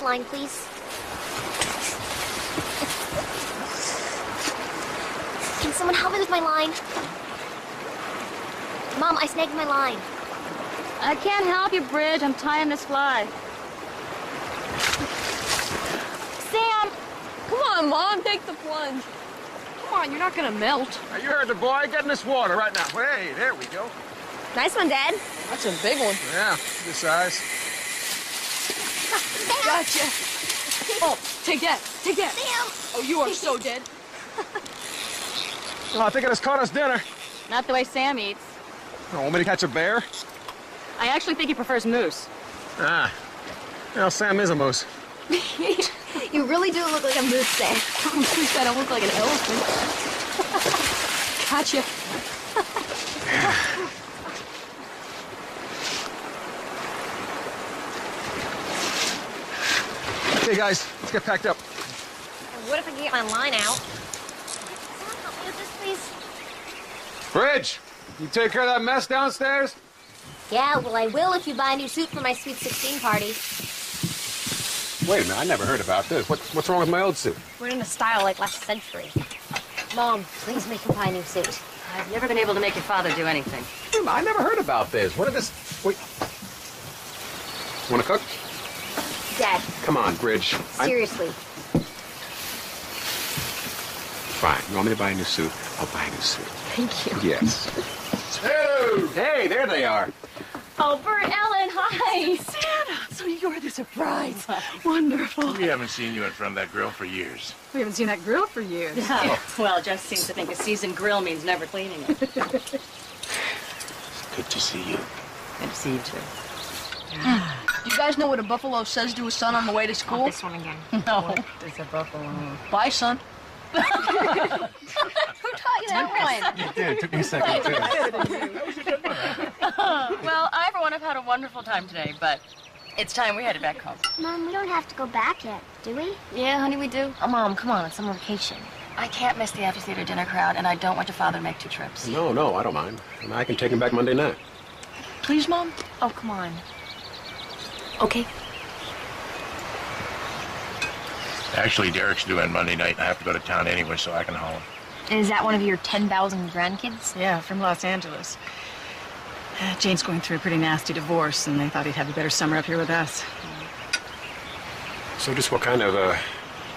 Line, please. Can someone help me with my line? Mom, I snagged my line. I can't help you, Bridge. I'm tying this fly. Sam! Come on, Mom, take the plunge. Come on, you're not gonna melt. Now, you heard the boy. Get in this water right now. Hey, there we go. Nice one, Dad. That's a big one. Yeah, this size. Gotcha. Oh, take that. Take that. Sam! Oh, you are so dead. Oh, I think it has caught us dinner. Not the way Sam eats. Oh, want me to catch a bear? I actually think he prefers moose. Ah. Well, Sam is a moose. You really do look like a moose, Sam. I don't look like an elephant. Gotcha. Okay, guys, let's get packed up. What if I can get my line out? Someone help me with this, please? Bridge, you take care of that mess downstairs? Yeah, well, I will if you buy a new suit for my Sweet 16 party. Wait a minute, I never heard about this. What's wrong with my old suit? We're in a style like last century. Mom, please make him buy a new suit. I've never been able to make your father do anything. I never heard about this. What is this? Wait. Want to cook? Dad. Come on, Bridge. Seriously. Fine. You want me to buy a new suit? I'll buy a new suit. Thank you. Yes. Hey, there they are. Oh, Bert, Ellen, hi. Santa, so you're the surprise. Wonderful. We haven't seen you in front of that grill for years. We haven't seen that grill for years. Yeah. Well, Jess seems to think a seasoned grill means never cleaning it. Good to see you. Good to see you, too. You guys know what a buffalo says to his son on the way to school? This one again. No. It's a buffalo. Bye, son. Who taught you that one? You did. It took me a second, too. Well, I, for one, have had a wonderful time today, but it's time we headed back home. Mom, we don't have to go back yet, do we? Yeah, honey, we do. Oh, Mom, come on. It's summer vacation. I can't miss the amphitheater dinner crowd, and I don't want your father to make 2 trips. No, I don't mind. I can take him back Monday night. Please, Mom? Oh, come on. Okay. Actually, Derek's doing Monday night. I have to go to town anyway, so I can haul him. Is that one of your 10,000 grandkids? Yeah, from Los Angeles. Jane's going through a pretty nasty divorce, and they thought he'd have a better summer up here with us. So just what kind of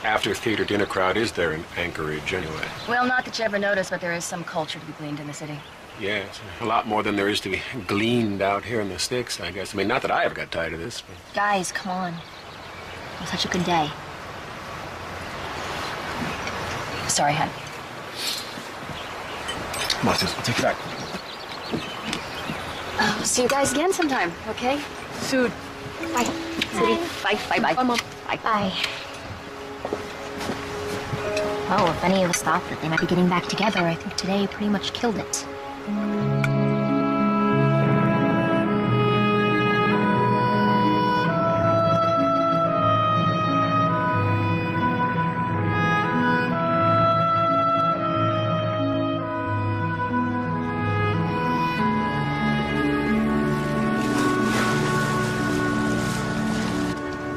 after-theater dinner crowd is there in Anchorage, anyway? Well, not that you ever noticed, but there is some culture to be gleaned in the city. Yeah, it's a lot more than there is to be gleaned out here in the sticks, I guess. I mean, not that I ever got tired of this, but... Guys, come on. It was such a good day. Sorry, hon. Come on, sis, I'll take you back. I'll see you guys again sometime, okay? Soon. Bye. Bye. Bye. Bye. Bye, Mom. Bye. Bye. Well, if any of us thought that they might be getting back together, I think today pretty much killed it.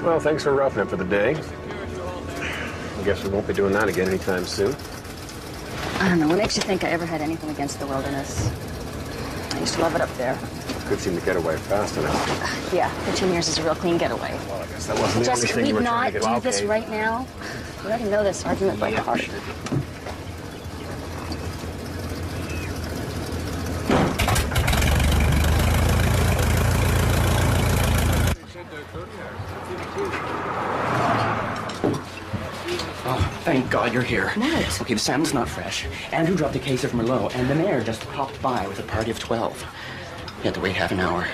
Well, thanks for roughing it for the day. I guess we won't be doing that again anytime soon. I don't know. What makes you think I ever had anything against the wilderness? I used to love it up there. Could seem to get away fast enough. Yeah, 15 years is a real clean getaway. Well, I guess that wasn't the Jess, only can thing we you were not trying to get. do this right now? We already know this argument by heart. Sure. Oh, thank God you're here. What? Okay, the salmon's not fresh. Andrew dropped a case of Merlot, and the mayor just popped by with a party of 12. You had to wait half an hour.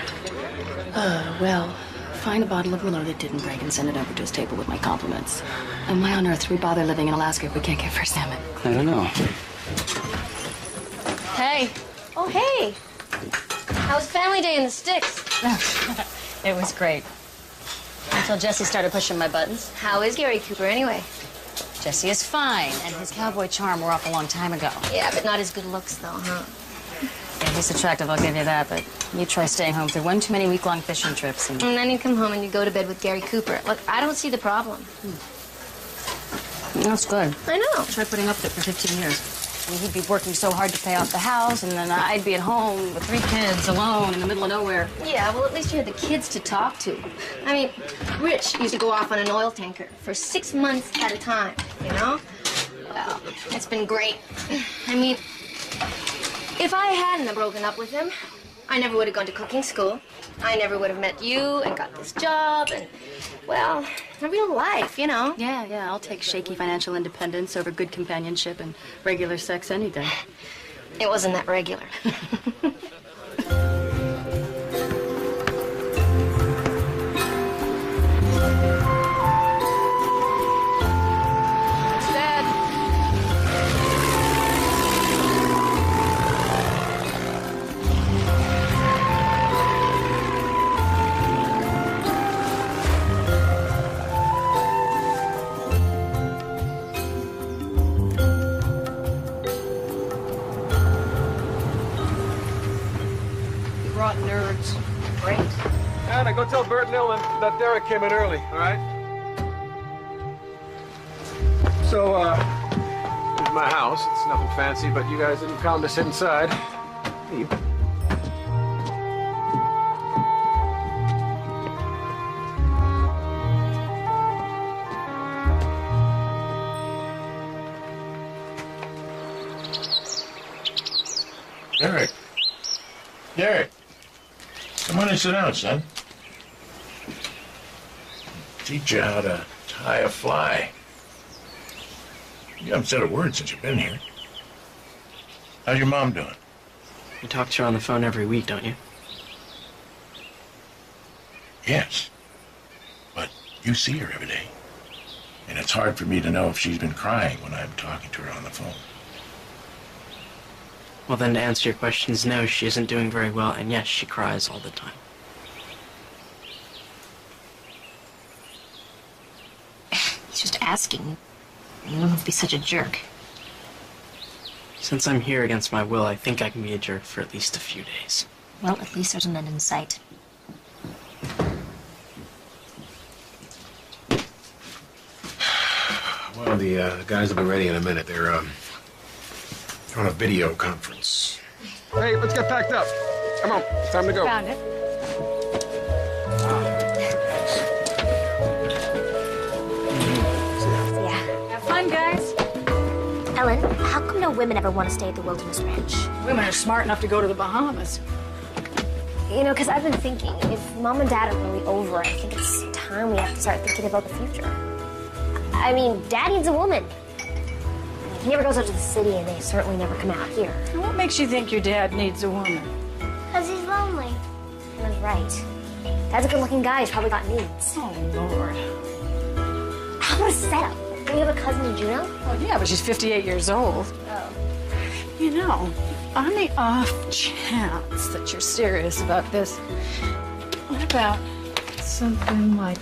Well, find a bottle of Merlot that didn't break and send it over to his table with my compliments. And why on earth do we bother living in Alaska if we can't get fresh salmon? I don't know. Hey. Oh, hey. How was family day in the sticks? It was great. Until Jesse started pushing my buttons. How is Gary Cooper anyway? Jesse is fine, and his cowboy charm wore off a long time ago. Yeah, but not as good looks, though, huh? Yeah, he's attractive, I'll give you that, but you try staying home through one too many week-long fishing trips and... And then you come home and you go to bed with Gary Cooper. Look, I don't see the problem. That's good. I know. Try putting up with it for 15 years. I mean, he'd be working so hard to pay off the house, and then I'd be at home with 3 kids, alone, in the middle of nowhere. Yeah, well, at least you had the kids to talk to. I mean, Rich used to go off on an oil tanker for 6 months at a time, you know? Well, it's been great. I mean, if I hadn't broken up with him, I never would have gone to cooking school. I never would have met you and got this job and, well, a real life, you know? Yeah, I'll take shaky financial independence over good companionship and regular sex any day. It wasn't that regular. Nerds. Great. Anna, go tell Bert and Ellen that Derek came in early, all right? So, this is my house. It's nothing fancy, but you guys didn't come to sit inside. Leave. Derek. Come on and sit down, son. Teach you how to tie a fly. You haven't said a word since you've been here. How's your mom doing? You talk to her on the phone every week, don't you? Yes. But you see her every day. And it's hard for me to know if she's been crying when I'm talking to her on the phone. Well, then to answer your questions, no, she isn't doing very well, and yes, she cries all the time. He's just asking. You don't have to be such a jerk. Since I'm here against my will, I think I can be a jerk for at least a few days. Well, at least there's an end in sight. Well, the guys will be ready in a minute. They're on a video conference. Hey, let's get packed up. Come on, it's time to go. Found it. Yeah. Have fun, guys. Ellen, how come no women ever want to stay at the Wilderness Ranch? Women are smart enough to go to the Bahamas. You know, because I've been thinking, if Mom and Dad are really over, I think it's time we have to start thinking about the future. I mean, Dad needs a woman. He never goes out to the city, and they certainly never come out here. And what makes you think your dad needs a woman? Because he's lonely. Anna's right. Dad's a good-looking guy. He's probably got needs. Oh, Lord. How about a setup? Do you have a cousin in Juneau? Well, yeah, but she's 58 years old. Oh. You know, on the off chance that you're serious about this, what about something like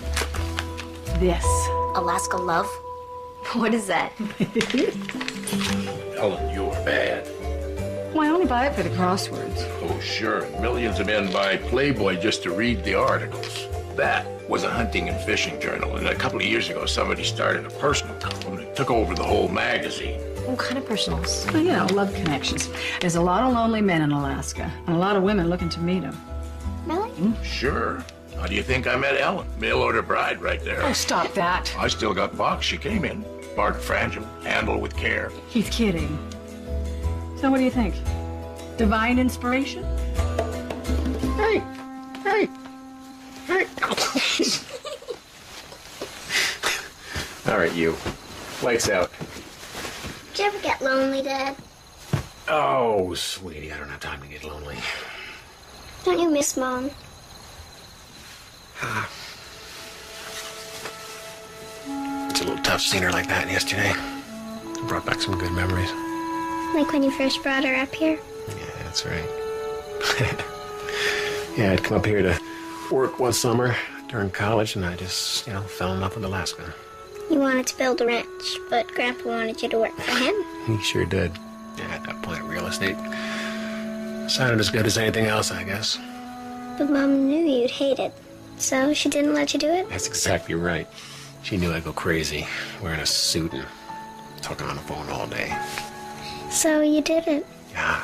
this? Alaska Love? What is that? Ellen, you're bad. Well, I only buy it for the crosswords. Oh, sure. Millions of men buy Playboy just to read the articles. That was a hunting and fishing journal, and a couple of years ago, somebody started a personal column that took over the whole magazine. What kind of personals? Well, you know, love connections. There's a lot of lonely men in Alaska, and a lot of women looking to meet them. Really? Sure. How do you think I met Ellen? Mail order bride right there. Oh, stop that. I still got Fox. She came in. Bark fragile. Handle with care. He's kidding. So what do you think? Divine inspiration? Hey! Hey! Hey! All right, you. Lights out. Did you ever get lonely, Dad? Oh, sweetie, I don't have time to get lonely. Don't you miss Mom? It's a little tough seeing her like that yesterday. It brought back some good memories. Like when you first brought her up here? Yeah, that's right. Yeah, I'd come up here to work one summer during college, and I just, fell in love with Alaska. You wanted to build a ranch, but Grandpa wanted you to work for him. He sure did. Yeah, at that point, real estate sounded as good as anything else, I guess. But Mom knew you'd hate it, so she didn't let you do it? That's exactly right. She knew I'd go crazy, wearing a suit and talking on the phone all day. So you did it. Yeah,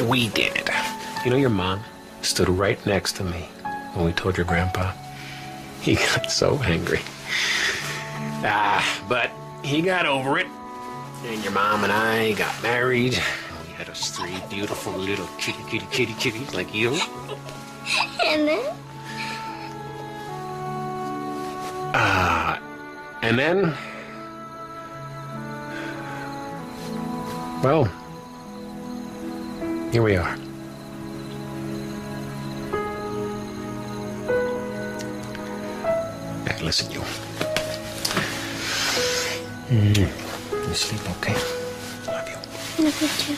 we did it. You know, your mom stood right next to me when we told your grandpa. He got so angry. But he got over it. And your mom and I got married. And we had us 3 beautiful little kitties like you. And then? And then... Well, here we are. Hey, listen, you. You sleep okay? Love you. Love you too.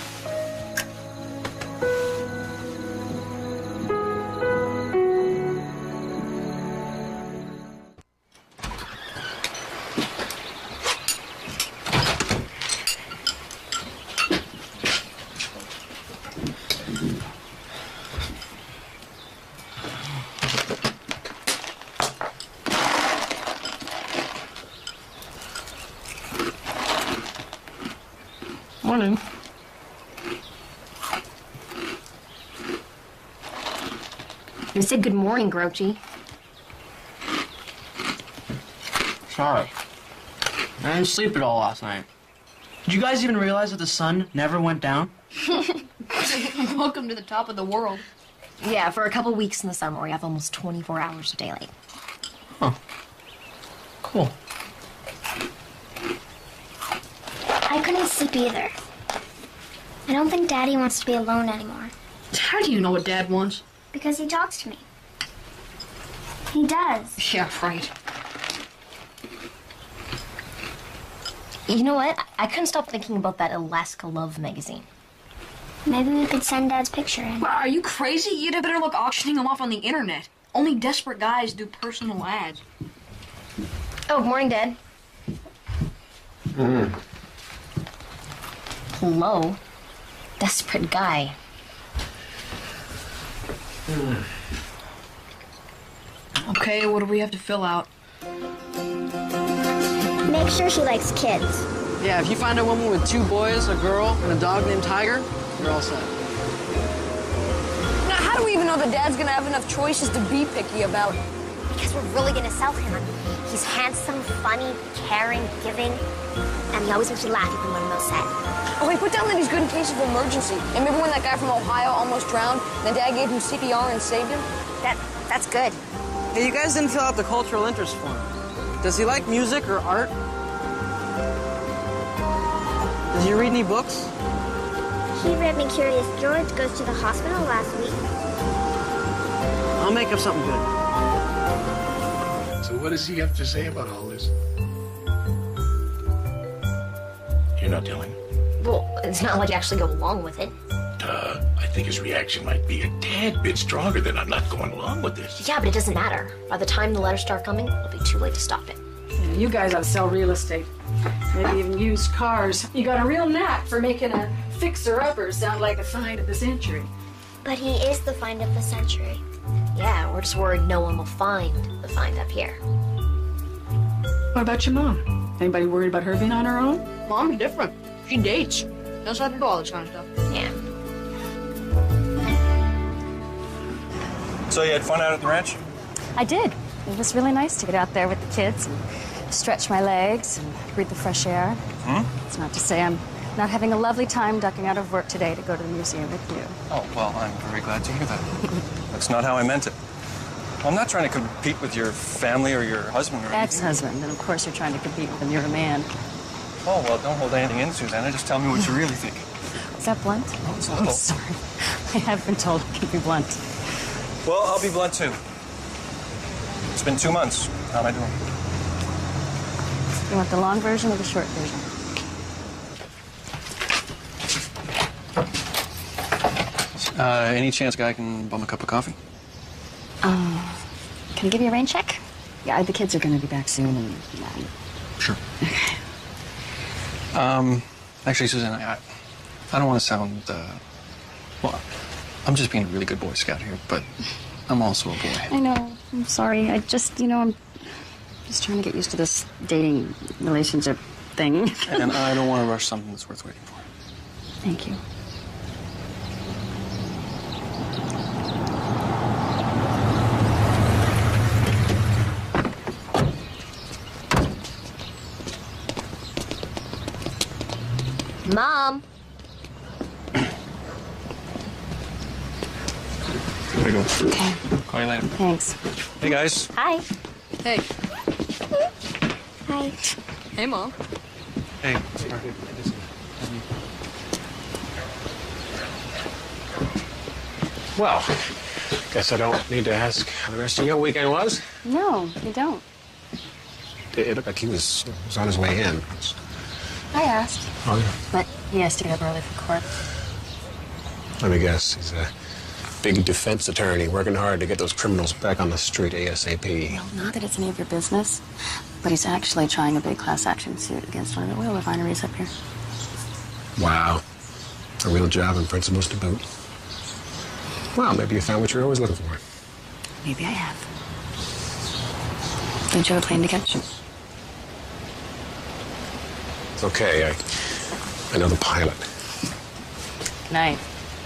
Morning. You said good morning, Grouchy. Sorry. I didn't sleep at all last night. Did you guys even realize that the sun never went down? Welcome to the top of the world. Yeah, for a couple weeks in the summer, we have almost 24 hours of daylight. Huh. Cool. I couldn't sleep either. I don't think Daddy wants to be alone anymore. How do you know what Dad wants? Because he talks to me. He does. Yeah, right. You know what? I couldn't stop thinking about that Alaska Love magazine. Maybe we could send Dad's picture in. Well, are you crazy? You'd have better look auctioning them off on the internet. Only desperate guys do personal ads. Oh, morning, Dad. Hello. Desperate guy. Okay, what do we have to fill out? Make sure she likes kids. Yeah, if you find a woman with 2 boys, a girl, and a dog named Tiger, you're all set. Now, how do we even know that Dad's gonna have enough choices to be picky about? Because we're really gonna sell him. He's handsome, funny, caring, giving, and he always makes you laugh even when I'm upset. Oh, he put down that he's good in case of emergency. And remember when that guy from Ohio almost drowned, and then Dad gave him CPR and saved him? That's good. Hey, you guys didn't fill out the cultural interest form. Does he like music or art? Does he read any books? He read me Curious George Goes to the Hospital last week. I'll make up something good. So what does he have to say about all this? You're not telling him? Well, it's not like you actually go along with it. I think his reaction might be a tad bit stronger than I'm not going along with this. Yeah, but it doesn't matter. By the time the letters start coming, it'll be too late to stop it. Yeah, you guys ought to sell real estate. Maybe even used cars. You got a real knack for making a fixer-upper sound like the find of the century. But he is the find of the century. Yeah, we're just worried no one will find the find up here. What about your mom? Anybody worried about her being on her own? Mom's different. She dates. Doesn't have to do all this kind of stuff. Yeah. So you had fun out at the ranch? I did. It was really nice to get out there with the kids and stretch my legs and breathe the fresh air. It's not to say I'm not having a lovely time ducking out of work today to go to the museum with you. Oh, well, I'm very glad to hear that. That's not how I meant it. I'm not trying to compete with your family or your husband or anything. Ex-husband, and of course you're trying to compete with him. You're a man. Oh, well, don't hold anything in, Susanna. Just tell me what you really think. Is that blunt? Oh, it's a I'm little. sorry. I have been told it can be blunt. Well, I'll be blunt, too. It's been 2 months. How am I doing? You want the long version or the short version? Any chance Guy can bum a cup of coffee? Can I give you a rain check? Yeah, the kids are going to be back soon. And, Sure. Okay. Actually, Susanna, I don't want to sound, well, I'm just being a really good Boy Scout here, but I'm also a boy. I know. I'm sorry. I just, I'm just trying to get used to this dating relationship thing. And I don't want to rush something that's worth waiting for. Thank you. Mom. Gotta go. Okay. Call you later. Thanks. Hey, guys. Hi. Hey. Hi. Hey, Mom. Hey. Well, guess I don't need to ask how the rest of your weekend was. No, you don't. It looked like he was on his way in. I asked. Oh, yeah. But he has to get up early for court. Let me guess. He's a big defense attorney working hard to get those criminals back on the street ASAP. Well, not that it's any of your business, but he's actually trying a big class action suit against one of the oil refineries up here. Wow. A real job and principles to boot. Well, maybe you found what you're always looking for. Maybe I have. Don't you have a plane to catch? It's okay. I know the pilot. Good night.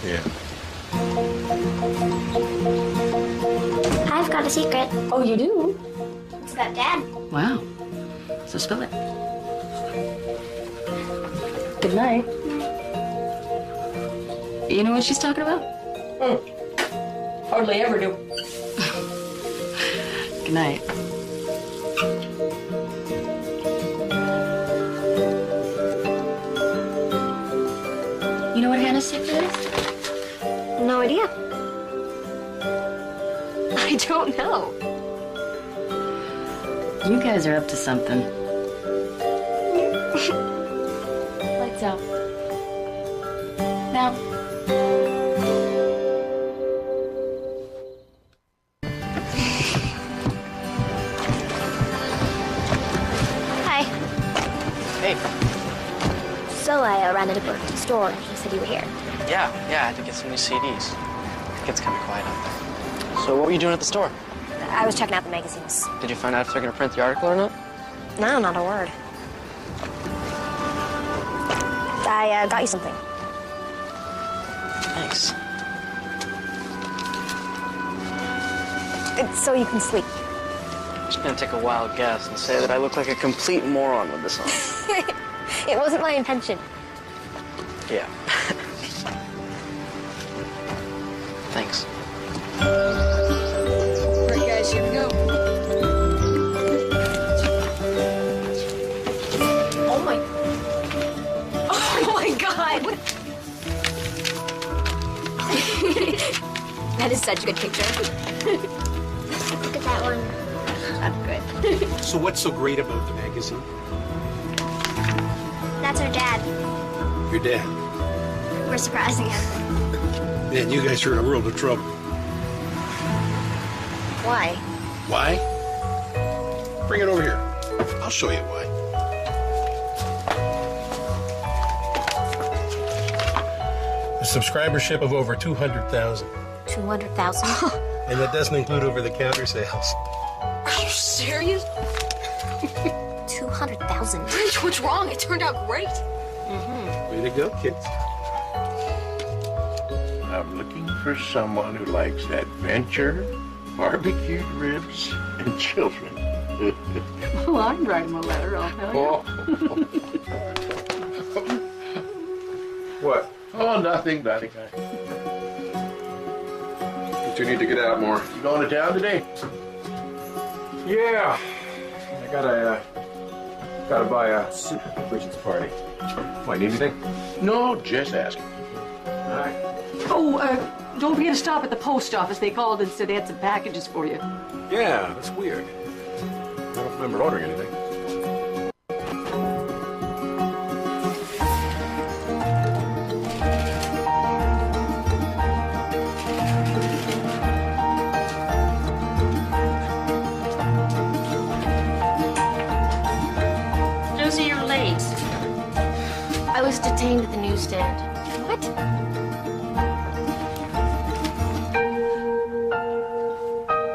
Yeah. I've got a secret. Oh, you do? It's about Dad. Wow. So spill it. Good night. You know what she's talking about? Hardly ever do. Good night. You know what Hannah's secret is? No idea. I don't know. You guys are up to something. Lights out. Now. Hi. Hey. So I ran into Bert at the store and he said you were here. Yeah, I had to get some new CDs. It gets kind of quiet out there. So what were you doing at the store? I was checking out the magazines. Did you find out if they're going to print the article or not? No, not a word. I got you something. Thanks. It's so you can sleep. I'm just going to take a wild guess and say that I look like a complete moron with this on. It wasn't my intention. Yeah. Thanks. All right, guys, here we go. Oh my... Oh my God! That is such a good picture. Look at that one. That's good. So what's so great about the magazine? That's our dad. Your dad. We're surprising him. Man, you guys are in a world of trouble. Why? Why? Bring it over here. I'll show you why. A subscribership of over 200,000. 200,000? And that doesn't include over-the-counter sales. Are you serious? 200,000. Rich, what's wrong? It turned out great. Way to go, kids. I'm looking for someone who likes adventure, barbecued ribs, and children. Well, I'd write him a letter, I'll tell you. What? Oh, nothing. But you need to get out more. You going to town today? Yeah. I gotta buy a suit for Bridget's party. Why, need anything? No, just asking. All right. Oh, don't forget to stop at the post office. They called and said they had some packages for you. Yeah, that's weird. I don't remember ordering anything. Josie, you're late. I was detained at the newsstand. What?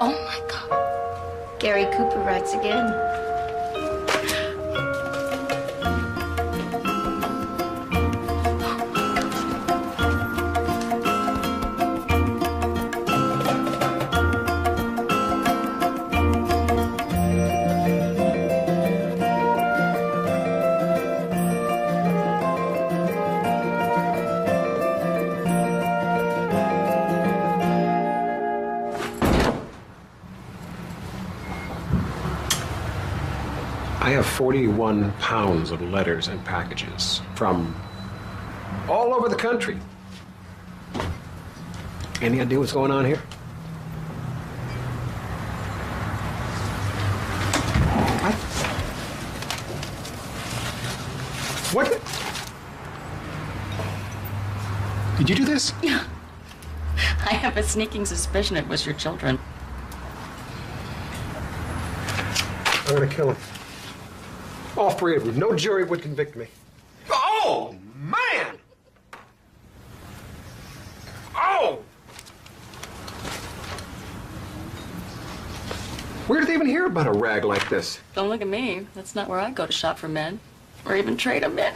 Oh my God. Gary Cooper writes again. I have 41 pounds of letters and packages from all over the country. Any idea what's going on here? What? Did you do this? I have a sneaking suspicion it was your children. I'm gonna kill him. All three of them. No jury would convict me. Oh, man! Oh! Where did they even hear about a rag like this? Don't look at me. That's not where I go to shop for men. Or even trade them in.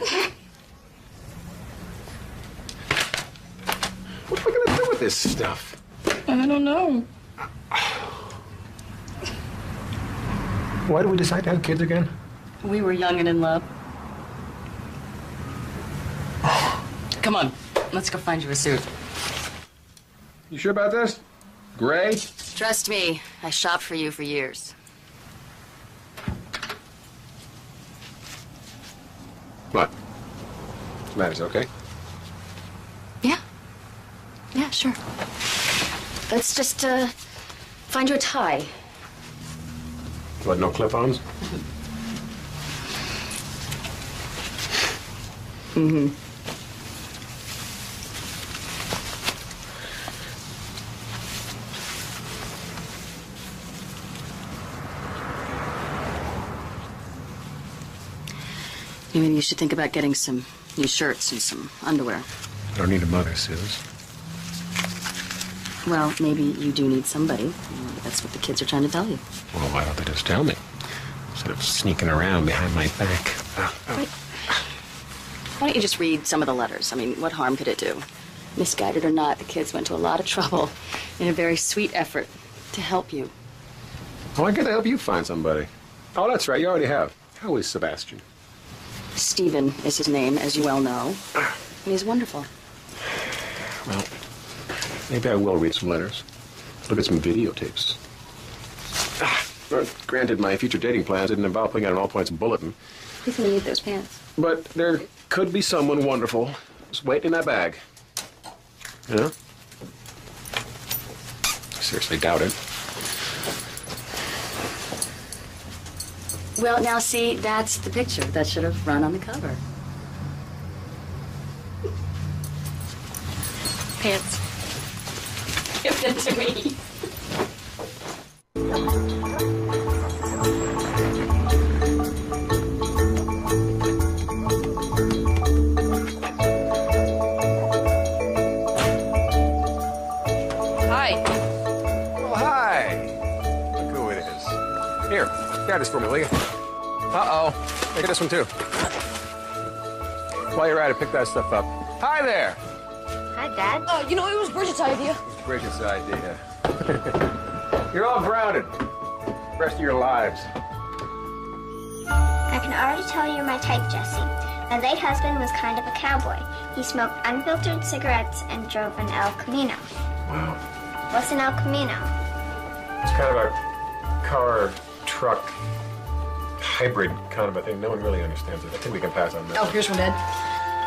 What are we gonna do with this stuff? I don't know. Why did we decide to have kids again? We were young and in love. Come on, let's go find you a suit. You sure about this? Gray? Trust me, I shopped for you for years. What? The matter's okay? Yeah. Yeah, sure. Let's just, find you a tie. What, no clip-ons? Mm-hmm. Maybe you should think about getting some new shirts and some underwear. I don't need a mother, Suze. Well, maybe you do need somebody. Maybe that's what the kids are trying to tell you. Well, why don't they just tell me? Instead of sneaking around behind my back. Why don't you just read some of the letters? I mean, what harm could it do? Misguided or not, the kids went to a lot of trouble in a very sweet effort to help you. Oh, I gotta help you find somebody. Oh, that's right, you already have. How is Sebastian? Stephen is his name, as you well know. And he's wonderful. Well, maybe I will read some letters. Look at some videotapes. Granted, my future dating plans didn't involve putting out an all-points bulletin. He's gonna need those pants. But there could be someone wonderful just waiting in that bag. You know? I seriously doubt it. Well, now see, that's the picture that should have run on the cover. Pants. Give them to me. Hi. Well, Here, grab this for me, will you? Uh-oh. Take this one, too. While you're at it, pick that stuff up. Hi there. Hi, Dad. You know, it was Bridget's idea. Bridget's idea. You're all grounded. The rest of your lives. I can already tell you're my type, Jesse. My late husband was kind of a cowboy. He smoked unfiltered cigarettes and drove an El Camino. Wow. What's an El Camino? It's kind of a car, truck, hybrid kind of a thing. No one really understands it. I think we can pass on that. Oh, here's one, Dad.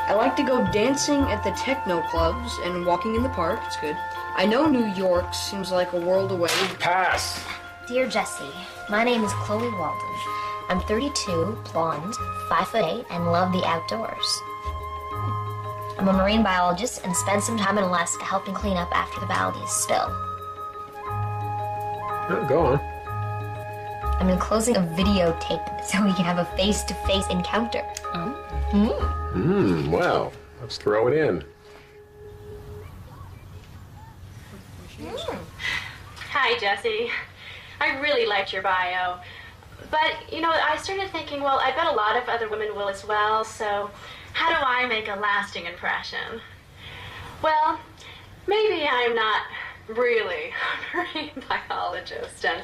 I like to go dancing at the techno clubs and walking in the park. It's good. I know New York seems like a world away. Pass. Dear Jesse, my name is Chloe Walden. I'm 32, blonde, 5'8", and love the outdoors. I'm a marine biologist and spent some time in Alaska helping clean up after the Valdez spill. Oh, go on. I'm enclosing a videotape so we can have a face-to-face encounter. Well, let's throw it in. Hi, Jesse. I really liked your bio. But, you know, I started thinking, well, I bet a lot of other women will as well, so how do I make a lasting impression? Well, maybe I'm not really a marine biologist, and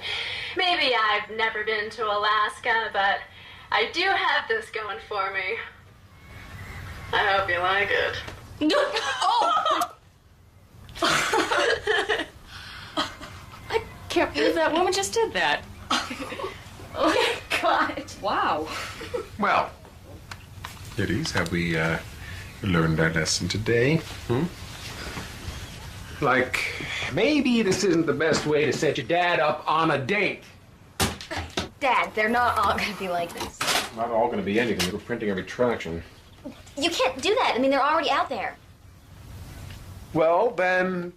maybe I've never been to Alaska, but I do have this going for me. I hope you like it. I can't believe that woman just did that. Oh my God. Wow. Well, kiddies, have we learned our lesson today? Like, maybe this isn't the best way to set your dad up on a date. Dad, they're not all gonna be like this. Not all going to be anything. We're printing every traction. You can't do that. I mean, they're already out there. Well, then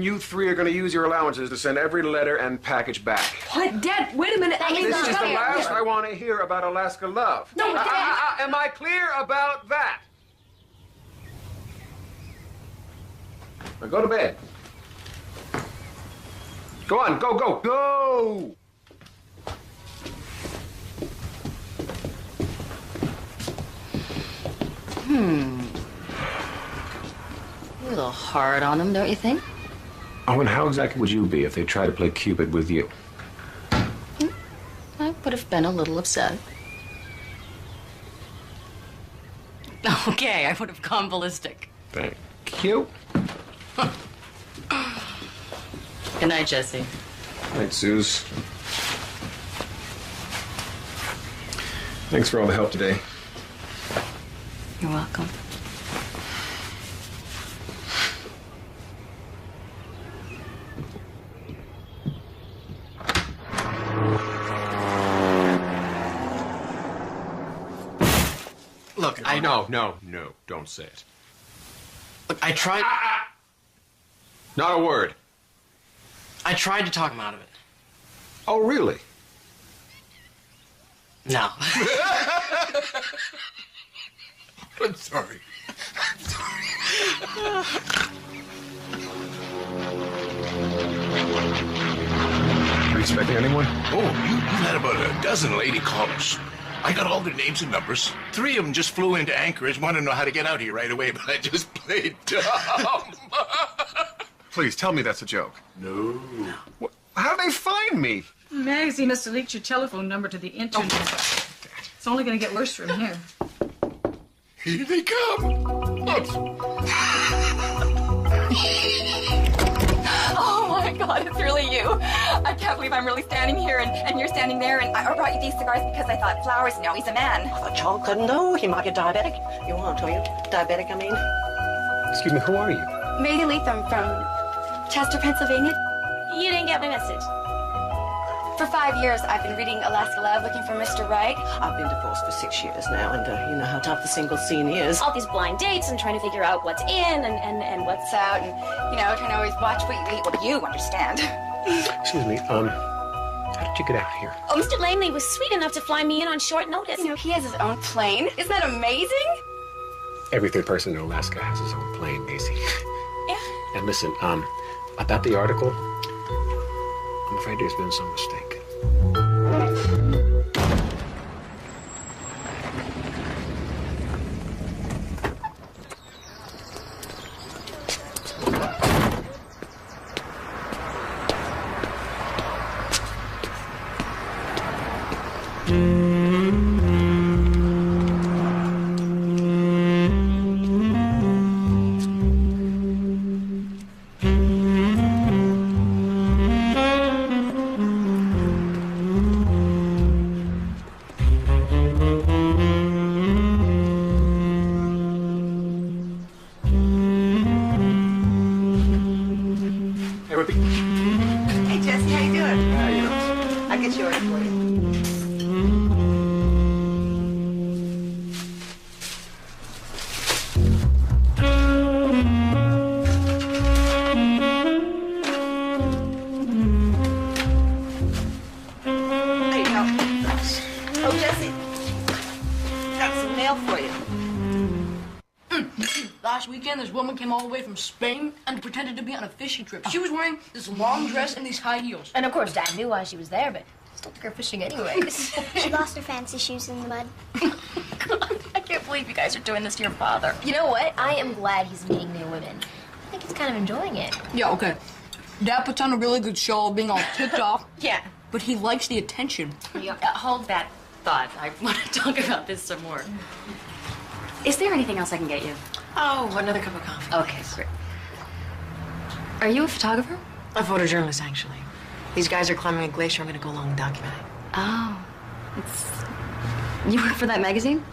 you three are going to use your allowances to send every letter and package back. What? Dad, wait a minute. This is the last I want to hear about Alaska love. No, Dad. Am I clear about that? Now go to bed. Go on, go, go, go! You're a little hard on them, don't you think? Oh, and how exactly would you be if they tried to play Cupid with you? I would have been a little upset. Okay, I would have gone ballistic. Thank you. Good night, Jesse. Thanks, Suze. Thanks for all the help today. You're welcome. Look, No, don't say it. Look, I tried... Not a word. I tried to talk him out of it. Oh, really? No. I'm sorry. Are you expecting anyone? Oh, you had about a dozen lady callers. I got all their names and numbers. 3 of them just flew into Anchorage, wanted to know how to get out here right away, but I just played dumb. Please, tell me that's a joke. No. How'd they find me? Magazine must have leaked your telephone number to the internet. It's only going to get worse from here. Here they come. Oh my God, it's really you. I can't believe I'm really standing here and you're standing there, and I brought you these cigars because I thought Flowers, no, he's a man. A child couldn't know. He might be diabetic. You won't, are you? Diabetic, I mean. Excuse me, who are you? Maisie Leatham from Chester, Pennsylvania. You didn't get my message. For 5 years, I've been reading Alaska Love, looking for Mr. Right. I've been divorced for 6 years now, and you know how tough the single scene is. All these blind dates and trying to figure out what's in and what's out, and, you know, trying to always watch what you eat. What do you understand? Excuse me, how did you get out here? Oh, Mr. Langley was sweet enough to fly me in on short notice. You know, he has his own plane. Isn't that amazing? Every third person in Alaska has his own plane, Macy. Yeah. And listen, about the article, I'm afraid there's been some mistake. Hey, Jesse, how you doing? How you doing? I'll get you order for you. Hey, now. Oh, Jesse. Got some mail for you. Last weekend, this woman came all the way from Spain and pretended to be on a fishing trip. She was wearing this long dress and these high heels. And of course, Dad knew why she was there, but still took her fishing anyways. She lost her fancy shoes in the mud. I can't believe you guys are doing this to your father. You know what? I am glad he's meeting new women. I think he's kind of enjoying it. Yeah, okay. Dad puts on a really good show, being all tipped off. Yeah. But he likes the attention. Hold that thought. I want to talk about this some more. Is there anything else I can get you? Oh, another cup of coffee. Okay, great. Are you a photographer? A photojournalist, actually. These guys are climbing a glacier. I'm going to go along and document it. Oh, you work for that magazine?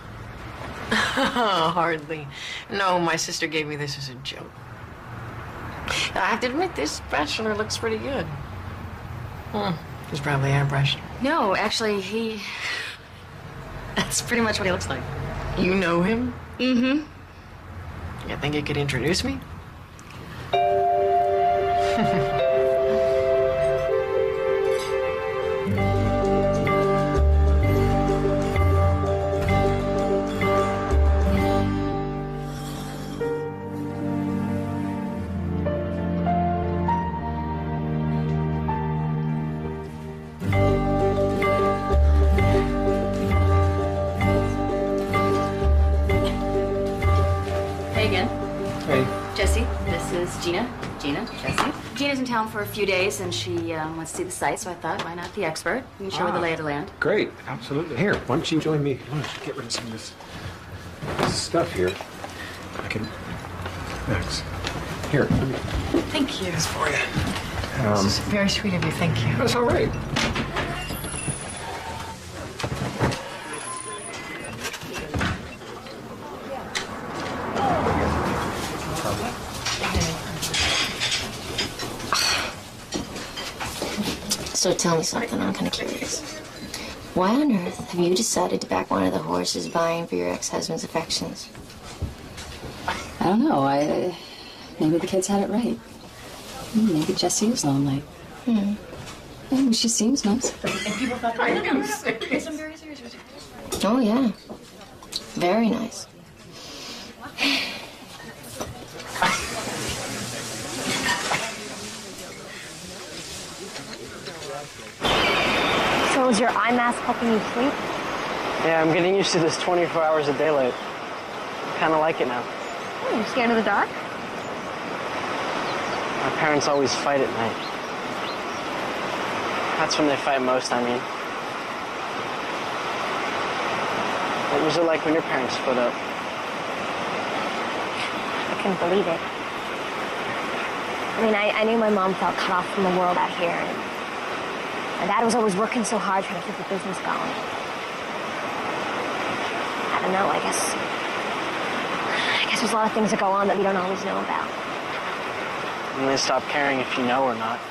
Hardly. No, my sister gave me this as a joke. I have to admit, this bachelor looks pretty good. He's probably airbrushed. No, actually, that's pretty much what he looks like. You know him? Mm-hmm. You think you could introduce me? Hey again. Hey. Jesse, this is Gina. Gina, Jesse. Gina's in town for a few days, and she wants to see the site, so I thought, why not the expert? You can show her the lay of the land. Great, absolutely. Here, why don't you join me? Why don't you get rid of some of this stuff here? I can. Thanks. Here, let me. Thank you. This for you. This is very sweet of you. Thank you. That's all right. So tell me something, I'm kind of curious. Why on earth have you decided to back one of the horses vying for your ex-husband's affections? I don't know. Maybe the kids had it right. Maybe Jessie is lonely. Maybe she seems nice. And people thought I am serious. I'm very serious. Oh, yeah. Very nice. So is your eye mask helping you sleep? Yeah, I'm getting used to this 24 hours of daylight. I kind of like it now. You scared of the dark? My parents always fight at night. That's when they fight most, I mean. What was it like when your parents split up? I couldn't believe it. I mean, I knew my mom felt cut off from the world out here, and my dad was always working so hard trying to keep the business going. I don't know, I guess there's a lot of things that go on that we don't always know about. And they stop caring if you know or not.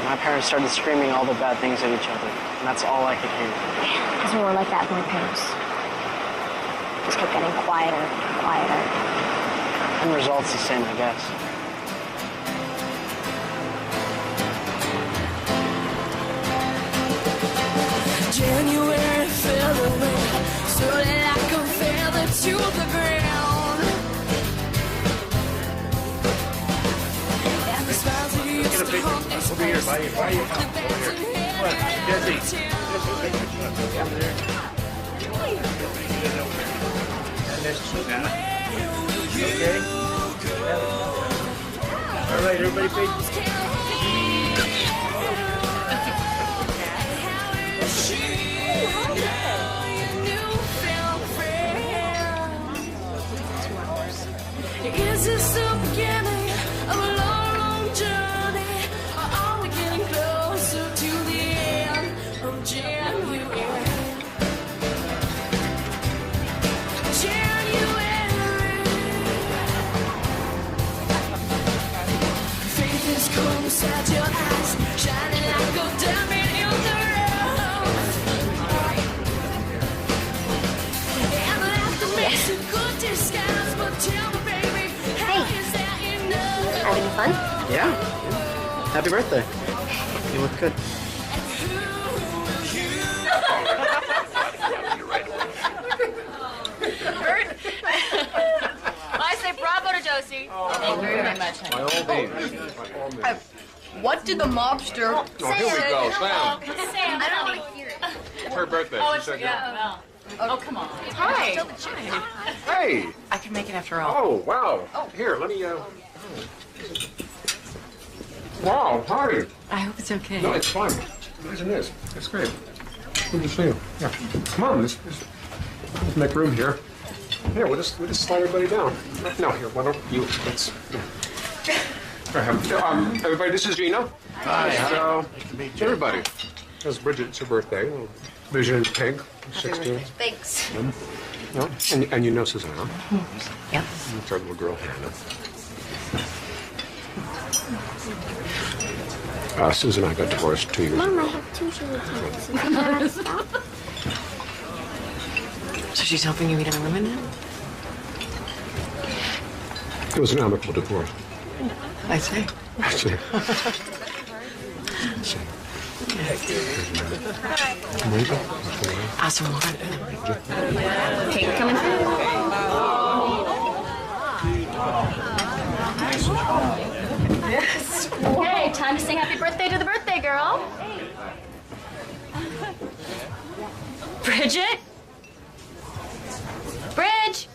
My parents started screaming all the bad things at each other, and that's all I could hear. Because we were like that with my parents. Just kept getting quieter and quieter. And the result's the same, I guess. January fell away, slowly like a feather to the ground. And the smiles that used to haunt Over here, by you. Over here. Come on, Jesse. Over there. And there's Susanna. Okay. All right, everybody, please. Is this the beginning of a long, long journey? Or are we getting closer to the end of January? Faith is cold inside your eyes, shining like a diamond in the rough. And laughter makes a good disguise, but tell me, baby, how is that enough? Having fun? Yeah. Happy birthday. You look good. I say bravo to Josie. Thank you very much. By all means. What did the mobster Oh, here we go, Sam. Sam, I don't want to hear it. It's her birthday. Oh, She it's, said yeah, well. Oh, come on. Hi. Hey. I can make it after all. Oh, wow. Here, let me, Wow, hi. I hope it's okay. No, it's fine. Isn't this? It's great. Good to see you. Yeah. Come on, let's make room here. Here, we'll just slide everybody down. No, here, why don't you, let's, everybody, this is Gina. Hi. So, everybody. This is Bridget, it's her birthday. Vision is pink, 16. Thanks. No? And you know Susanna. Yep. It's our little girl, Hannah. Susan and I got divorced 2 years Mom, I ago. have 2 shoes. Can I stop? So she's helping you meet other women now? It was an amicable divorce. I see. Actually. Awesome. Cake coming Okay, time to sing happy birthday to the birthday girl. Bridget? Bridge?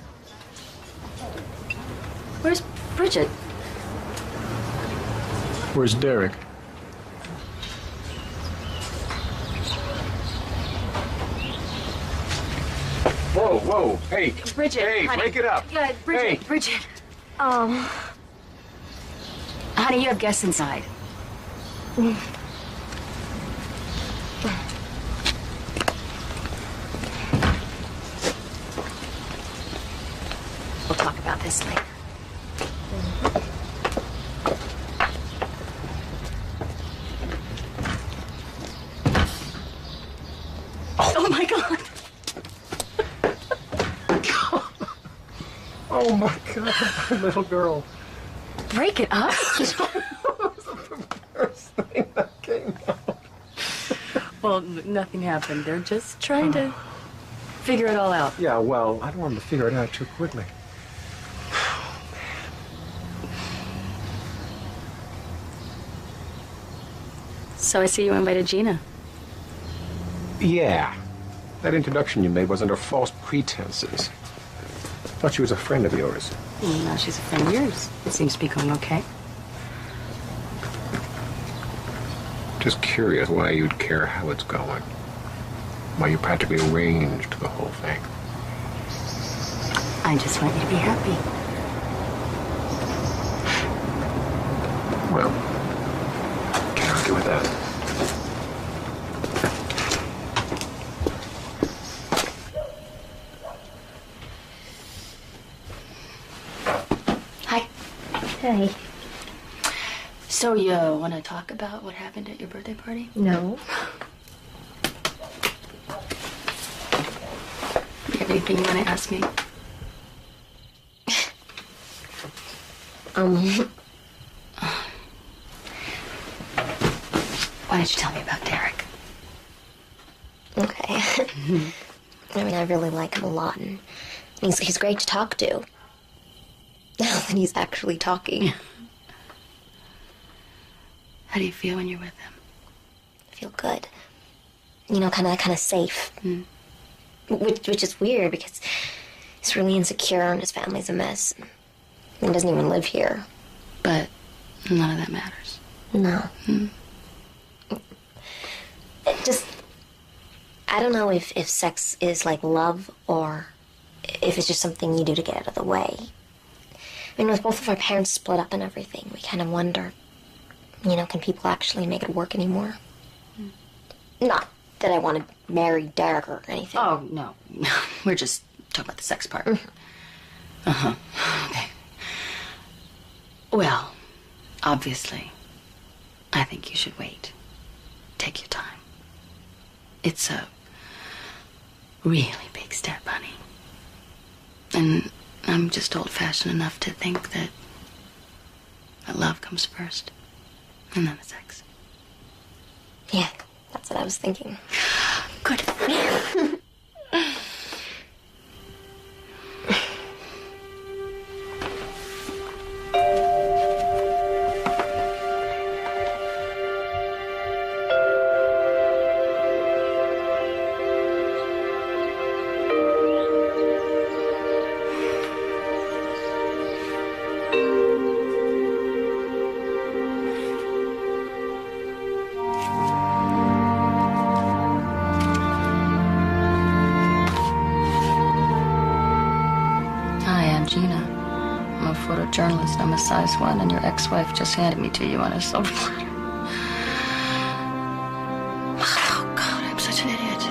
Where's Bridget? Where's Derek? Whoa, whoa, hey. Bridget, Hey, honey. break it up. Yeah, Bridget, Hey. Bridget. Honey, you have guests inside. We'll talk about this later. Oh my God. Oh my God, little girl. Break it up. Well, nothing happened. They're just trying to figure it all out. Yeah, well, I don't want them to figure it out too quickly. So I see you invited Gina. Yeah. That introduction you made was under false pretenses. Thought she was a friend of yours. Well, now she's a friend of yours. It seems to be going okay. Just curious why you'd care how it's going. Why you practically arranged the whole thing. I just want you to be happy. Well, can't argue with that. Hi. Hey. So you want to talk about what happened at your birthday party? No. You have anything you want to ask me? Why don't you tell me about Derek? Okay. I mean, I really like him a lot, and he's great to talk to. Now that he's actually talking. How do you feel when you're with him? I feel good. You know, kind of safe. Which is weird because he's really insecure and his family's a mess. He doesn't even live here. But none of that matters. No. It just, I don't know if sex is like love or if it's just something you do to get out of the way. I mean, with both of our parents split up and everything, we kind of wonder, you know, can people actually make it work anymore? Not that I want to marry Derek or anything. Oh, no. We're just talking about the sex part. Uh-huh. Okay. Well, obviously, I think you should wait. Take your time. It's a really big step, honey. And I'm just old-fashioned enough to think that love comes first, and then the sex. Yeah, that's what I was thinking. Good. Journalist. I'm a size 1, and your ex-wife just handed me to you on a silver platter. Oh, God, I'm such an idiot.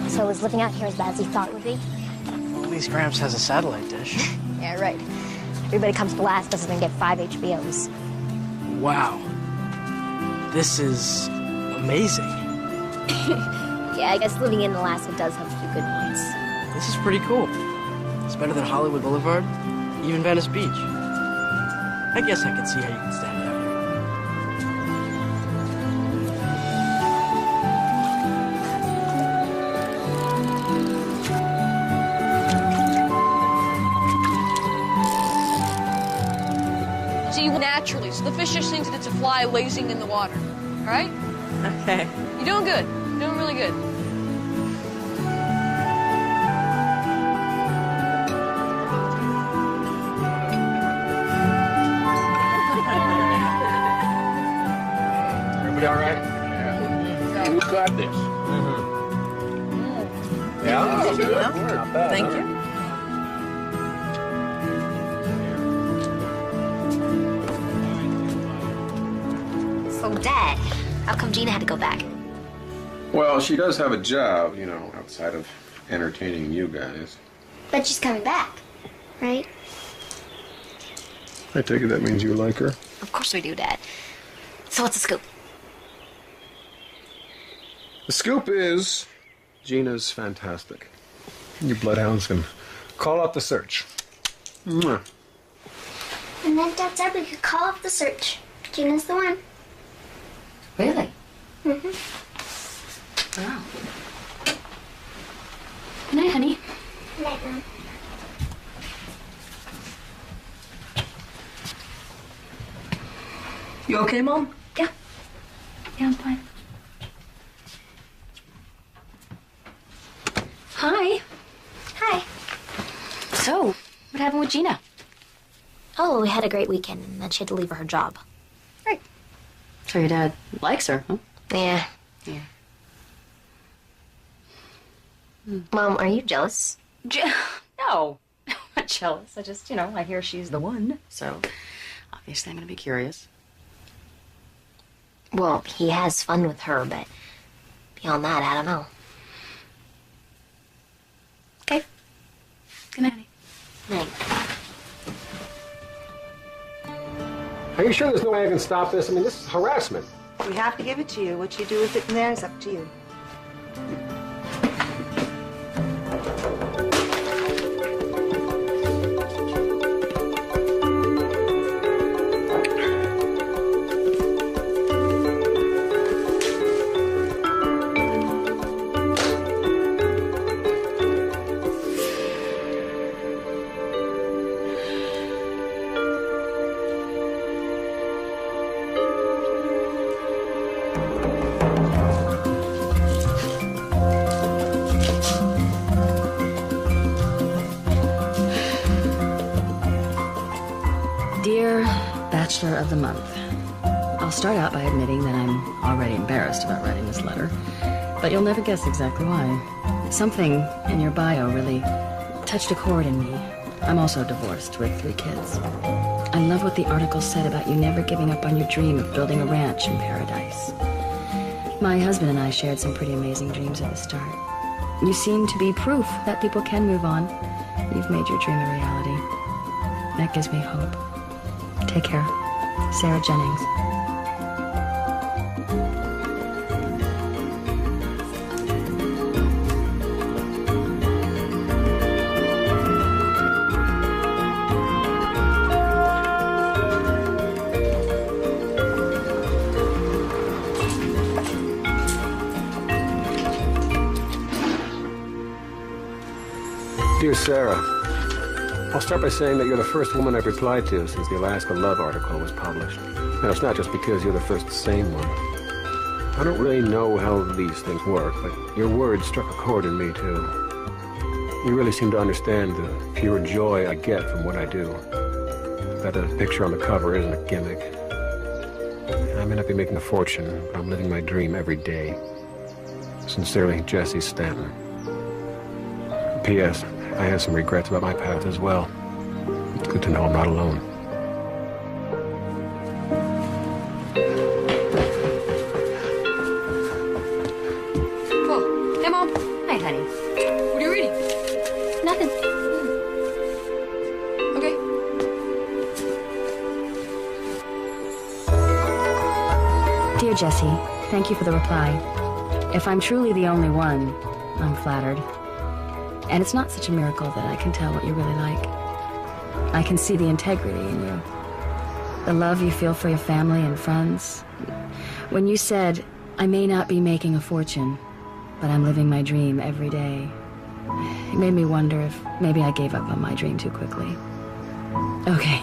So is living out here as bad as he thought it would be? Well, at least Gramps has a satellite dish. Yeah, right. Everybody comes to Alaska so they can get 5 HBOs. Wow. This is amazing. Yeah, I guess living in Alaska does have a few good points. This is pretty cool. It's better than Hollywood Boulevard, even Venice Beach. I guess I could see how you can stand it out here. See, naturally, so the fish just thinks that it's a fly lazing in the water. All right? Okay. You're doing good. You're doing really good. Everybody all right? Yeah. Who got this? Yeah? Oh, Good. well, Not bad, thank huh? you. So, Dad, how come Gina had to go back? Well, she does have a job, you know, outside of entertaining you guys. But she's coming back, right? I take it that means you like her. Of course we do, Dad. So what's the scoop? The scoop is Gina's fantastic. You bloodhounds can call out the search. Mwah. And then Dad said we could call off the search. Gina's the one. Really? Mm-hmm. Wow. Good night, honey. Night, Mom. You okay, Mom? Yeah. Yeah, I'm fine. Hi. Hi. So, what happened with Gina? Oh, we had a great weekend, and then she had to leave for her job. So your dad likes her, huh? Yeah. Yeah. Mom, are you jealous? No, I'm not jealous. I just, I hear she's the one, so obviously I'm gonna be curious. Well, he has fun with her, but beyond that, I don't know. Okay. Good night, honey. Night. Are you sure there's no way I can stop this? I mean, this is harassment. We have to give it to you. What you do with it from there is up to you. Dear Bachelor of the Month, I'll start out by admitting that I'm already embarrassed about writing this letter, but you'll never guess exactly why. Something in your bio really touched a chord in me. I'm also divorced with 3 kids. I love what the article said about you never giving up on your dream of building a ranch in paradise. My husband and I shared some pretty amazing dreams at the start. You seem to be proof that people can move on. You've made your dream a reality. That gives me hope. Take care. Sarah Jennings. Dear Sarah, I'll start by saying that you're the first woman I've replied to since the Alaska Love article was published. Now, it's not just because you're the first sane one. I don't really know how these things work, but your words struck a chord in me, too. You really seem to understand the pure joy I get from what I do. That the picture on the cover isn't a gimmick. I may not be making a fortune, but I'm living my dream every day. Sincerely, Jesse Stanton. P.S. I have some regrets about my path as well. It's good to know I'm not alone. Cool. Hey, Mom. Hi, honey. What are you reading? Nothing. Okay. Dear Jesse, thank you for the reply. If I'm truly the only one, I'm flattered. And it's not such a miracle that I can tell what you're really like. I can see the integrity in you. The love you feel for your family and friends. When you said, I may not be making a fortune, but I'm living my dream every day, it made me wonder if maybe I gave up on my dream too quickly. Okay,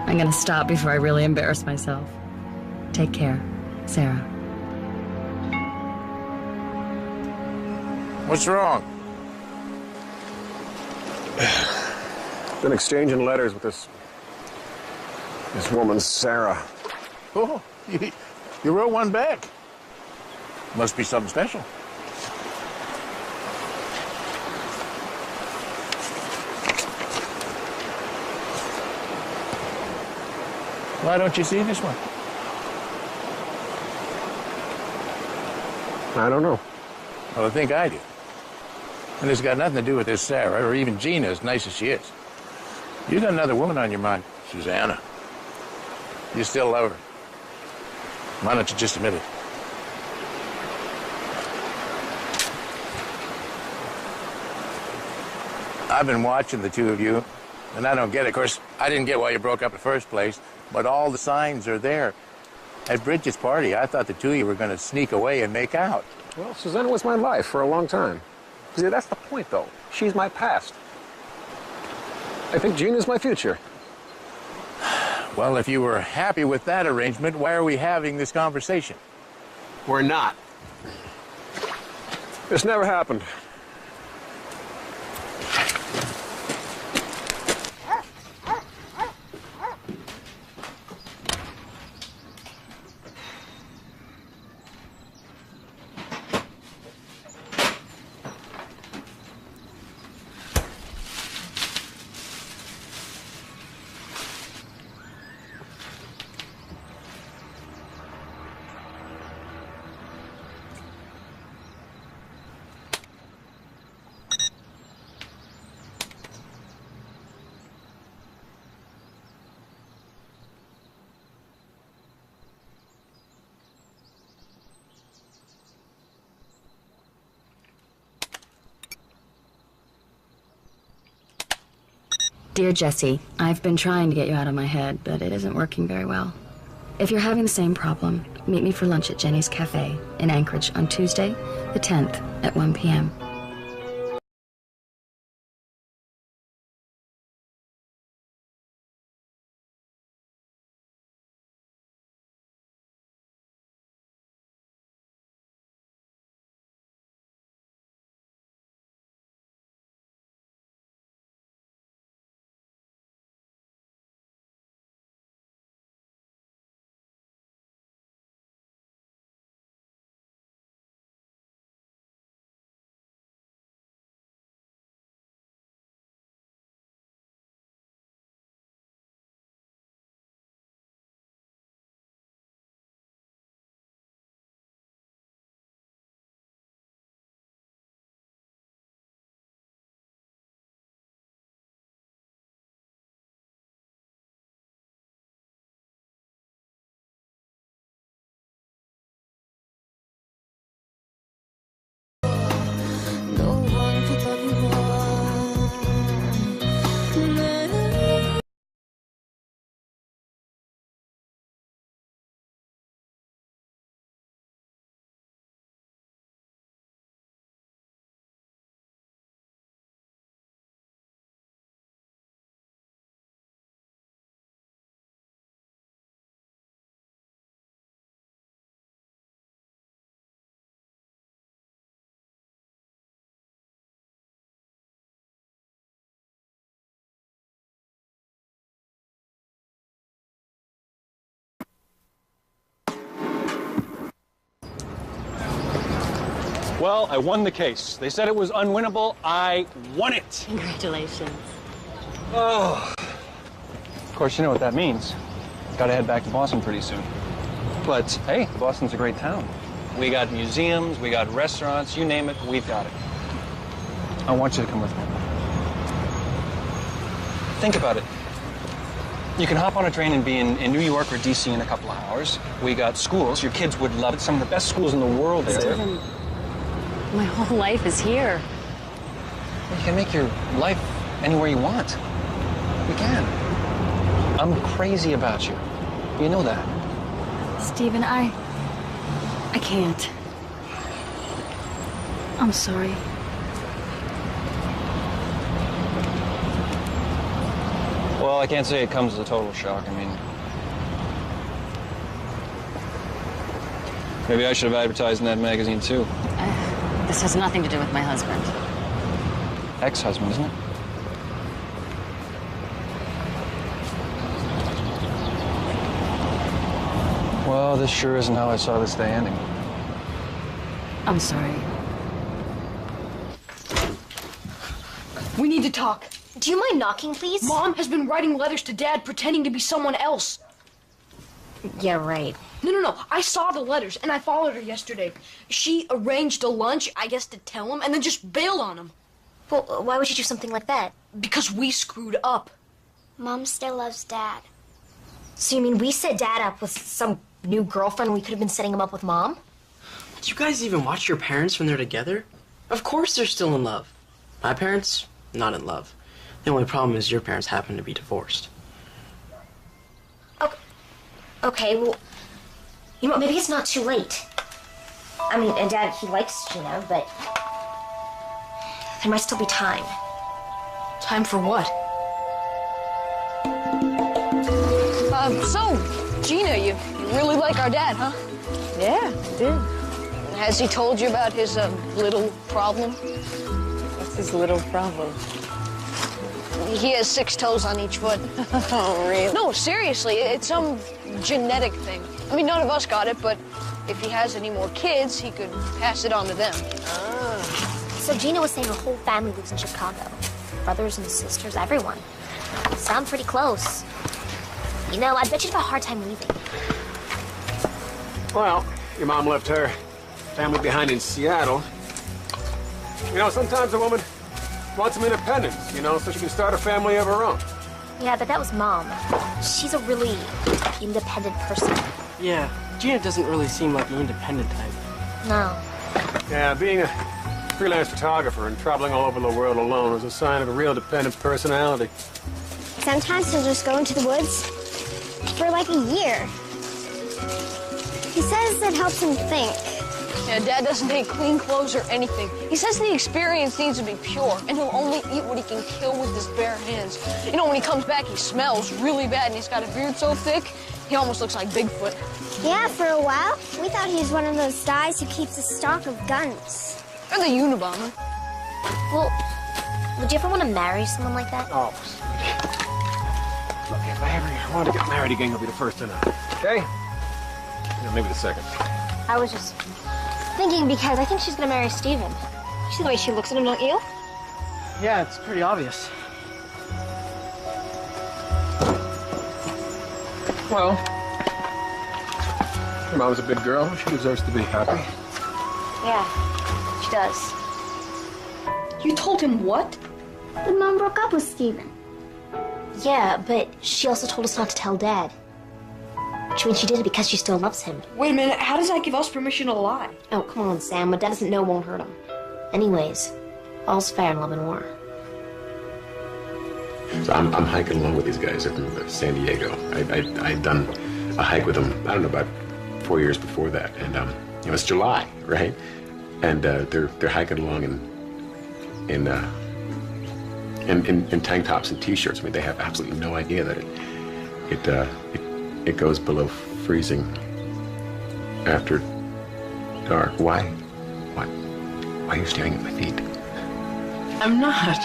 I'm gonna stop before I really embarrass myself. Take care, Sarah. What's wrong? Been exchanging letters with this woman, Sarah. Oh, you wrote one back. Must be something special. Why don't you see this one? I don't know. Well, I think I do. And it's got nothing to do with this Sarah, or even Gina, as nice as she is. You got another woman on your mind, Susanna. You still love her. Why don't you just admit it? I've been watching the two of you, and I don't get it. Of course, I didn't get why you broke up in the first place, but all the signs are there. At Bridget's party, I thought the two of you were going to sneak away and make out. Well, Susanna was my life for a long time. See, that's the point, though. She's my past. I think Gina's my future. Well, if you were happy with that arrangement, why are we having this conversation? We're not. This never happened. Dear Jesse, I've been trying to get you out of my head, but it isn't working very well. If you're having the same problem, meet me for lunch at Jenny's Cafe in Anchorage on Tuesday, the 10th at 1 p.m. Well, I won the case. They said it was unwinnable. I won it. Congratulations. Oh. Of course, you know what that means. Got to head back to Boston pretty soon. But, hey, Boston's a great town. We got museums, we got restaurants, you name it, we've got it. I want you to come with me. Think about it. You can hop on a train and be in New York or D.C. in a couple of hours. We got schools. Your kids would love it. Some of the best schools in the world are there. My whole life is here. You can make your life anywhere you want. You can. I'm crazy about you. You know that. Stephen, I can't. I'm sorry. Well, I can't say it comes as a total shock. I mean, maybe I should have advertised in that magazine, too. This has nothing to do with my husband. Ex-husband, isn't it? Well, this sure isn't how I saw this day ending. I'm sorry. We need to talk. Do you mind knocking, please? Mom has been writing letters to Dad pretending to be someone else. Yeah, right. No. I saw the letters, and I followed her yesterday. She arranged a lunch, I guess, to tell him, and then just bailed on him. Well, why would you do something like that? Because we screwed up. Mom still loves Dad. So you mean we set Dad up with some new girlfriend we could have been setting him up with Mom? Do you guys even watch your parents when they're together? Of course they're still in love. My parents, not in love. The only problem is your parents happen to be divorced. Okay, well, you know, maybe it's not too late. I mean, and Dad, he likes Gina, but there might still be time. Time for what? So, Gina, you really like our dad, huh? Yeah, I do. Has he told you about his little problem? What's his little problem? He has 6 toes on each foot. Oh, really? No, seriously, it's some genetic thing. I mean, none of us got it, but if he has any more kids, he could pass it on to them. So Gina was saying her whole family lives in Chicago. Brothers and sisters, everyone. Sound pretty close. You know, I bet you'd have a hard time leaving. Well, your mom left her family behind in Seattle. You know, sometimes a woman wants some independence, you know, so she can start a family of her own. Yeah, but that was Mom. She's a really independent person. Yeah, Gina doesn't really seem like the independent type. No. Yeah, being a freelance photographer and traveling all over the world alone is a sign of a real dependent personality. sometimes he'll just go into the woods for like a year. He says it helps him think. Yeah, Dad doesn't take clean clothes or anything. He says the experience needs to be pure, and he'll only eat what he can kill with his bare hands. You know, when he comes back, he smells really bad, and he's got a beard so thick, he almost looks like Bigfoot. Yeah, for a while, we thought he was one of those guys who keeps a stock of guns. Or the Unabomber. Well, would you ever want to marry someone like that? Oh, look, if I ever want to get married again, you'll be the first to know. Okay? Yeah, maybe the second. I was just thinking because I think she's going to marry Steven. You see the way she looks at him, don't you? Yeah, it's pretty obvious. Well, your mom's a big girl. She deserves to be happy. Yeah, she does. You told him what? The mom broke up with Steven. Yeah, but she also told us not to tell Dad. Which means she did it because she still loves him. Wait a minute, how does that give us permission to lie? Oh, come on, Sam. What Dad doesn't know won't hurt him. Anyways, all's fair in love and war. So I'm hiking along with these guys up in San Diego. I'd done a hike with them, I don't know, about 4 years before that. And it was July, right? And they're hiking along in tank tops and t-shirts. I mean, they have absolutely no idea that it goes below freezing after dark. Why are you staring at my feet? I'm not.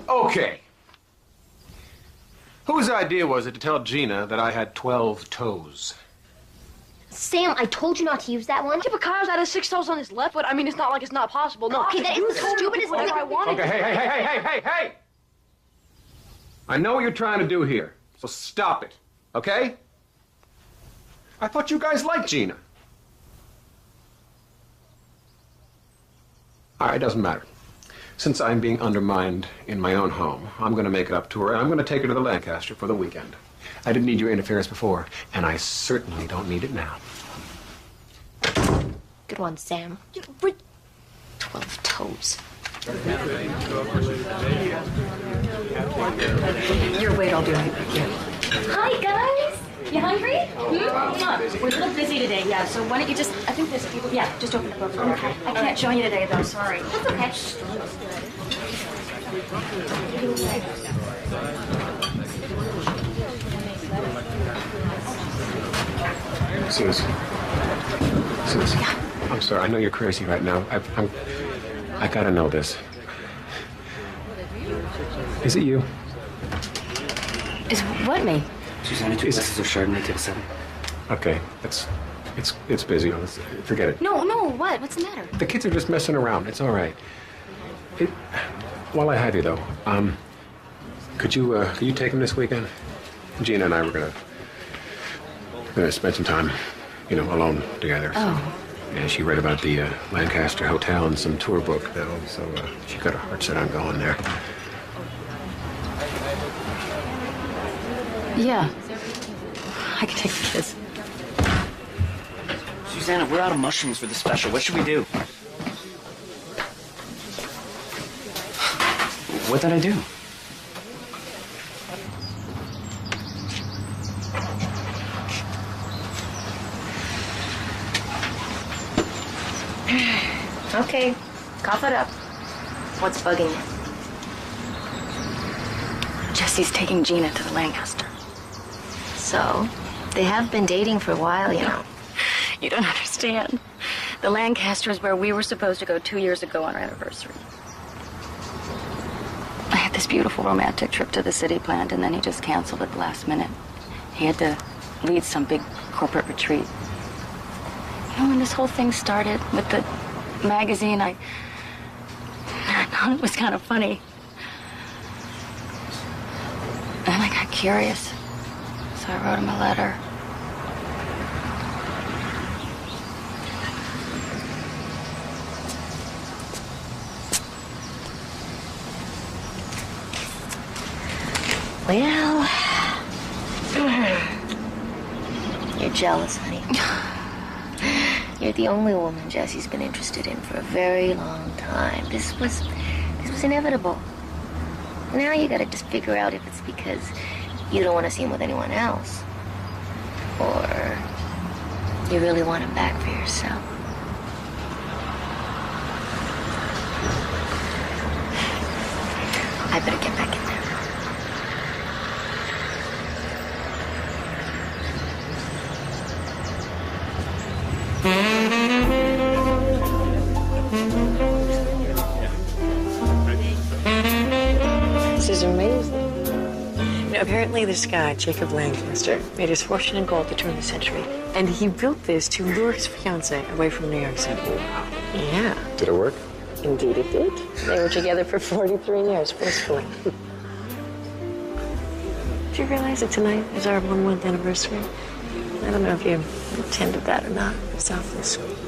Okay. Whose idea was it to tell Gina that I had 12 toes? Sam, I told you not to use that one. Yeah, but Kyle's had 6 toes on his left foot. I mean, it's not like it's not possible. No, Okay, that is the stupidest thing I wanted. Okay, hey! I know what you're trying to do here, so stop it, okay? I thought you guys liked Gina. All right, it doesn't matter. Since I'm being undermined in my own home, I'm going to make it up to her, and I'm going to take her to the Lancaster for the weekend. I didn't need your interference before, and I certainly don't need it now. Good one, Sam. 12 toes. Your weight, I'll do it. Hi, guys. You hungry? We're a little busy today, yeah. So why don't you just, I think there's people, yeah, just open the book. Okay. I can't join you today, though. Sorry. That's okay. Susan, I'm sorry. I know you're crazy right now. I gotta know this. Is it you? Is what me? Susanna, 2 glasses of Chardonnay, table 7. Okay, it's busy. Forget it. No, what? What's the matter? The kids are just messing around. It's all right. While I have you, though, could you take them this weekend? Gina and I were gonna spend some time, alone together. Oh. Yeah, she read about the Lancaster Hotel and some tour book, though, so she got her heart set on going there. Yeah. I can take the kids. Susanna, we're out of mushrooms for the special. What should we do? What did I do? Okay, cough it up. What's bugging you? Jesse's taking Gina to the Lancaster. So, they have been dating for a while, you know. You don't understand. The Lancaster is where we were supposed to go 2 years ago on our anniversary. I had this beautiful romantic trip to the city planned, and then he just canceled at the last minute. He had to lead some big corporate retreat. You know, when this whole thing started with the magazine, I thought it was kind of funny. Then I got curious, so I wrote him a letter. Well, you're jealous, honey. You're the only woman Jesse's been interested in for a very long time. This was inevitable. Now you gotta just figure out if it's because you don't want to see him with anyone else, or you really want him back for yourself. I better get back in there. This is amazing. You know, apparently this guy, Jacob Lancaster, made his fortune in gold at the turn of the century, and he built this to lure his fiancée away from New York City. Wow. Yeah. Did it work? Indeed it did. They were together for 43 years, blissfully. Did you realize that tonight is our 1-month anniversary? I don't know if you attended that or not. It's awfully sweet.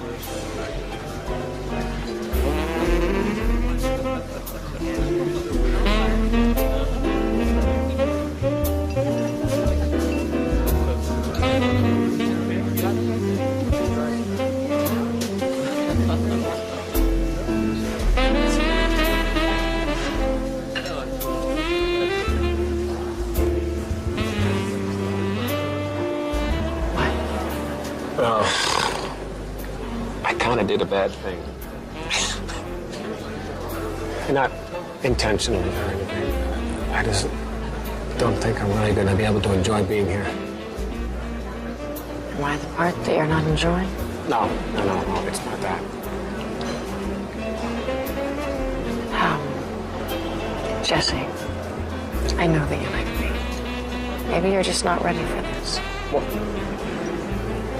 I kind of did a bad thing. Not intentionally or anything. I just don't think I'm really going to be able to enjoy being here. Why the part that you're not enjoying? No, it's not that. Jesse, I know that you like me. Maybe you're just not ready for this. Well,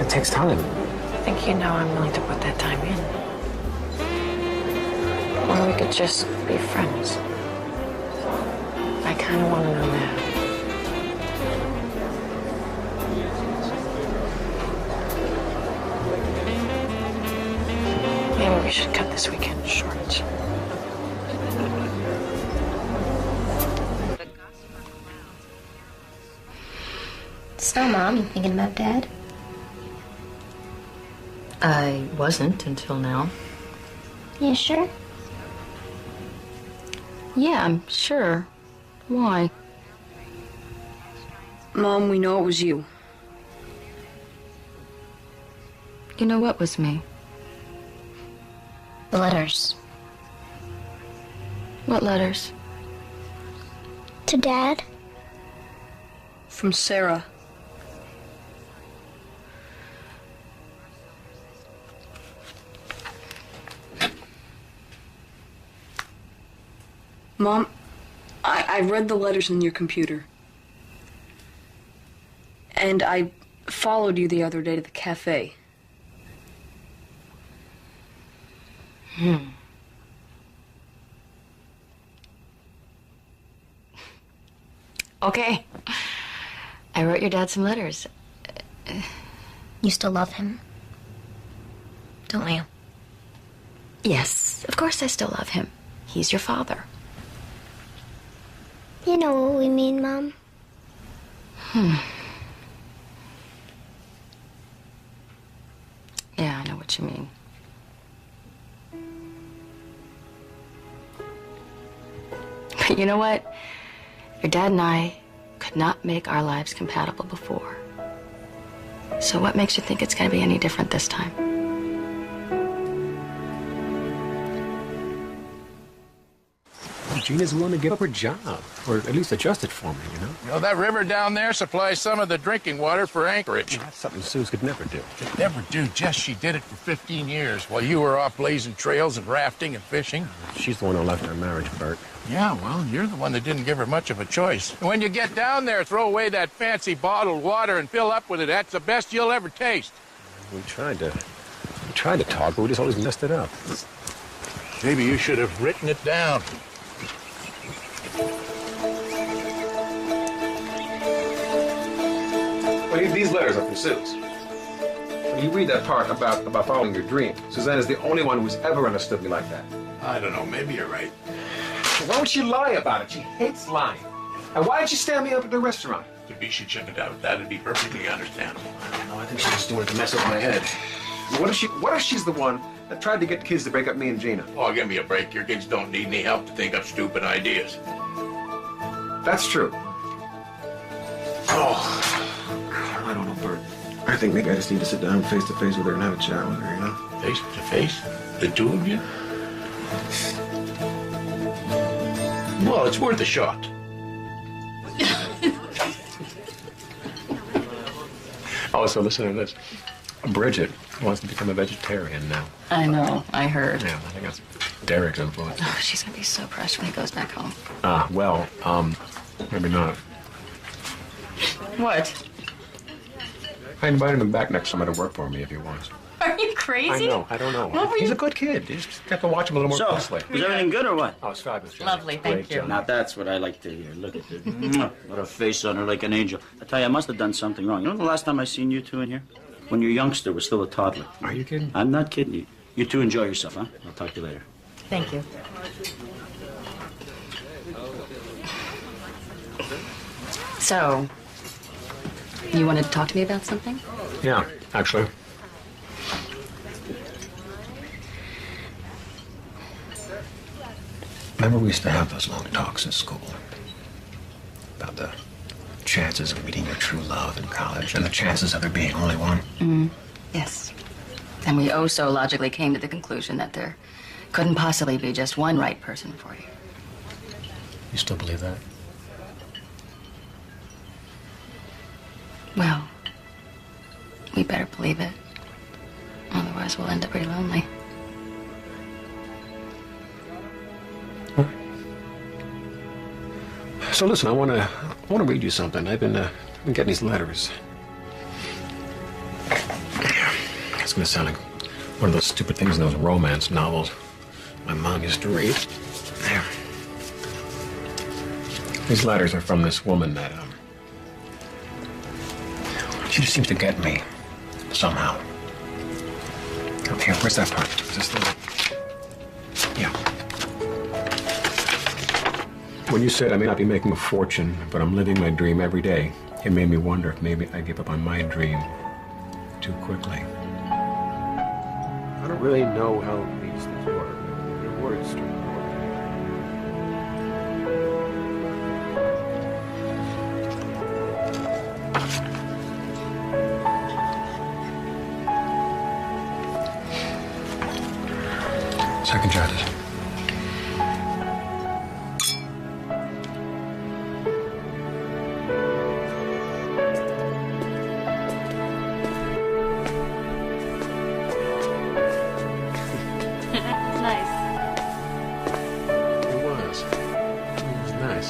it takes time. I think you know I'm willing to put that time in. Or we could just be friends. I kind of want to know now. Maybe we should cut this weekend short. So, Mom, you thinking about Dad? I wasn't until now. You sure? Yeah, I'm sure. Why? Mom, we know it was you. You know what was me? The letters. What letters? To Dad? From Sarah. Mom, I read the letters in your computer. And I followed you the other day to the cafe. Okay. I wrote your dad some letters. You still love him? Don't you? Yes, of course I still love him. He's your father. You know what we mean, Mom. Yeah, I know what you mean. But you know what? Your dad and I could not make our lives compatible before. So what makes you think it's going to be any different this time? Gina's willing to give up her job, or at least adjust it for me, you know? You know, that river down there supplies some of the drinking water for Anchorage. That's something Suze could never do. Could never do, Jess. She did it for 15 years while you were off blazing trails and rafting and fishing. She's the one who left our marriage, Bert. Yeah, well, you're the one that didn't give her much of a choice. When you get down there, throw away that fancy bottled water and fill up with it. That's the best you'll ever taste. We tried to talk, but we just always messed it up. Maybe you should have written it down. Well, these letters are from Suze. When you read that part about following your dream, Suzanne is the only one who's ever understood me like that. I don't know, maybe you're right. Why would she lie about it? She hates lying. And why did she stand me up at the restaurant? Maybe she chickened out. That'd be perfectly understandable. No, I think she's just doing it to mess up my head. What if she's the one that tried to get kids to break up me and Gina? Oh, give me a break. Your kids don't need any help to think up stupid ideas. That's true. Oh, God, I don't know, Bert. I think maybe I just need to sit down face to face with her and have a chat with her, you know? Face to face? The two of you? Well, it's worth a shot. Oh, so listen to this. Bridget wants to become a vegetarian now. I know, I heard. Yeah, I think that's Derek's influence. Oh, she's gonna be so crushed when he goes back home. Well, maybe not. What? I invited him back next summer to work for me if he wants. Are you crazy? I know, I don't know. What were He's you- a good kid. You just have to watch him a little more closely. Was everything good or what? Oh, it's fabulous, Johnny. Lovely, thank you. Now that's what I like to hear. Look at it. Mwah. What a face on her, like an angel. I tell you, I must have done something wrong. You know the last time I seen you two in here? When your youngster was still a toddler. Are you kidding? I'm not kidding you. You two enjoy yourself, huh? I'll talk to you later. Thank you. So, you wanted to talk to me about something? Yeah, actually. Remember we used to have those long talks in school about the chances of meeting your true love in college and the chances of there being only one? Yes. And we oh so logically came to the conclusion that there couldn't possibly be just one right person for you. You still believe that? Well, we better believe it. Otherwise, we'll end up pretty lonely. So listen, I want to read you something. I've been getting these letters. It's going to sound like one of those stupid things in those romance novels my mom used to read. There. These letters are from this woman that she just seems to get me somehow. Oh, here, where's that part? Is this the... Yeah. When you said I may not be making a fortune, but I'm living my dream every day, it made me wonder if maybe I give up on my dream too quickly. I don't really know how these things work. Your words struck me. Second try this. Nice. It was nice.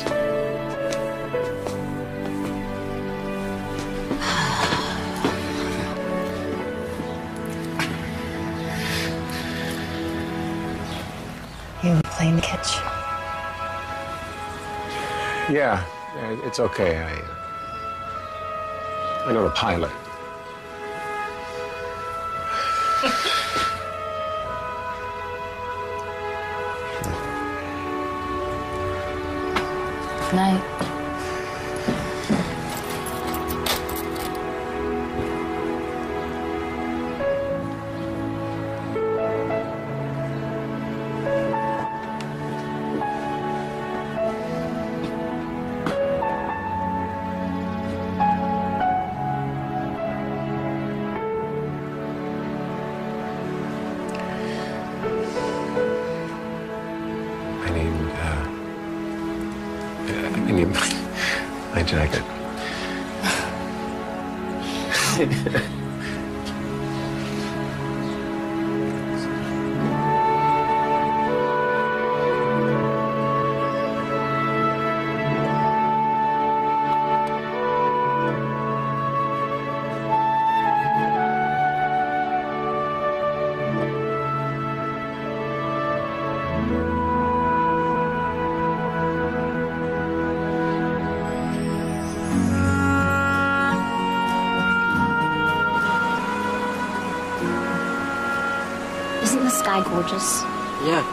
You playing the catch? Yeah, it's okay. I know the pilot. Good night. I need my jacket. Isn't the sky gorgeous? Yeah.